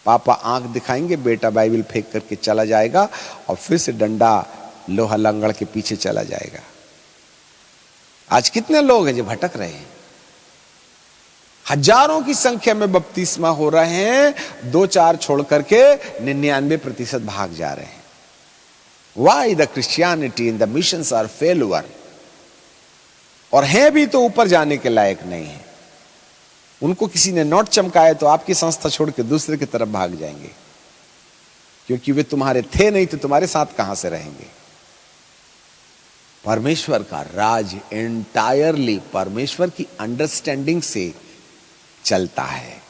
पापा आंख दिखाएंगे, बेटा बाइबल फेंक करके चला जाएगा और फिर से डंडा लोहा लंगड़ के पीछे चला जाएगा। आज कितने लोग हैं जो भटक रहे हैं? हजारों की संख्या में बपतिस्मा हो रहे हैं, 2-4 छोड़ करके 99% भाग जा रहे हैं। Why the Christianity and the missions are failure? और हैं भी तो ऊपर जाने के लायक नहीं है। उनको किसी ने नोट चमकाया तो आपकी संस्था छोड़ के दूसरे की तरफ भाग जाएंगे, क्योंकि वे तुम्हारे थे नहीं तो तुम्हारे साथ कहां से रहेंगे। परमेश्वर का राज एंटायरली परमेश्वर की अंडरस्टैंडिंग से चलता है।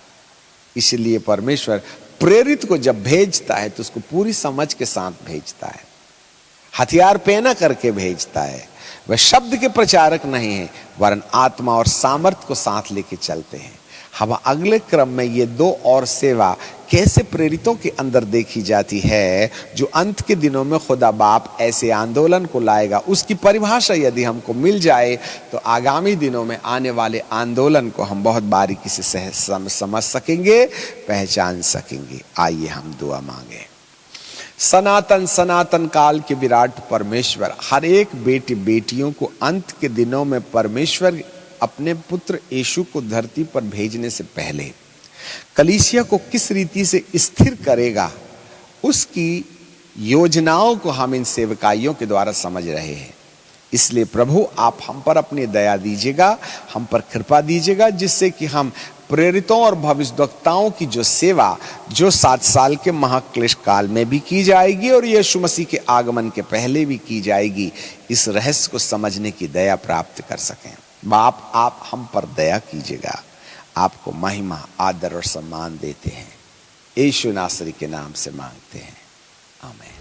इसलिए परमेश्वर प्रेरित को जब भेजता है तो उसको पूरी समझ के साथ भेजता है, हथियार पहना करके भेजता है। वह शब्द के प्रचारक नहीं है, वरन आत्मा और सामर्थ को साथ लेके चलते हैं। हम अगले क्रम में ये 2 और सेवा कैसे प्रेरितों के अंदर देखी जाती है, जो अंत के दिनों में खुदा बाप ऐसे आंदोलन को लाएगा, उसकी परिभाषा यदि हमको मिल जाए तो आगामी दिनों में आने वाले आंदोलन को हम बहुत बारीकी से समझ सकेंगे, पहचान सकेंगे। आइए हम दुआ मांगे। सनातन काल के विराट परमेश्वर, हर एक बेटे बेटियों को अंत के दिनों में परमेश्वर अपने पुत्र यीशु को धरती पर भेजने से पहले कलीसिया को किस रीति से स्थिर करेगा, उसकी योजनाओं को हम इन सेवकाइयों के द्वारा समझ रहे हैं। इसलिए प्रभु आप हम पर अपनी दया दीजिएगा, हम पर कृपा दीजिएगा, जिससे कि हम प्रेरितों और भविष्यद्वक्ताओं की जो सेवा जो 7 साल के महाक्लेश काल में भी की जाएगी और यीशु मसीह के आगमन के पहले भी की जाएगी, इस रहस्य को समझने की दया प्राप्त कर सकें। बाप आप हम पर दया कीजिएगा। आपको महिमा आदर और सम्मान देते हैं, यीशु नासरी के नाम से मांगते हैं, आमीन।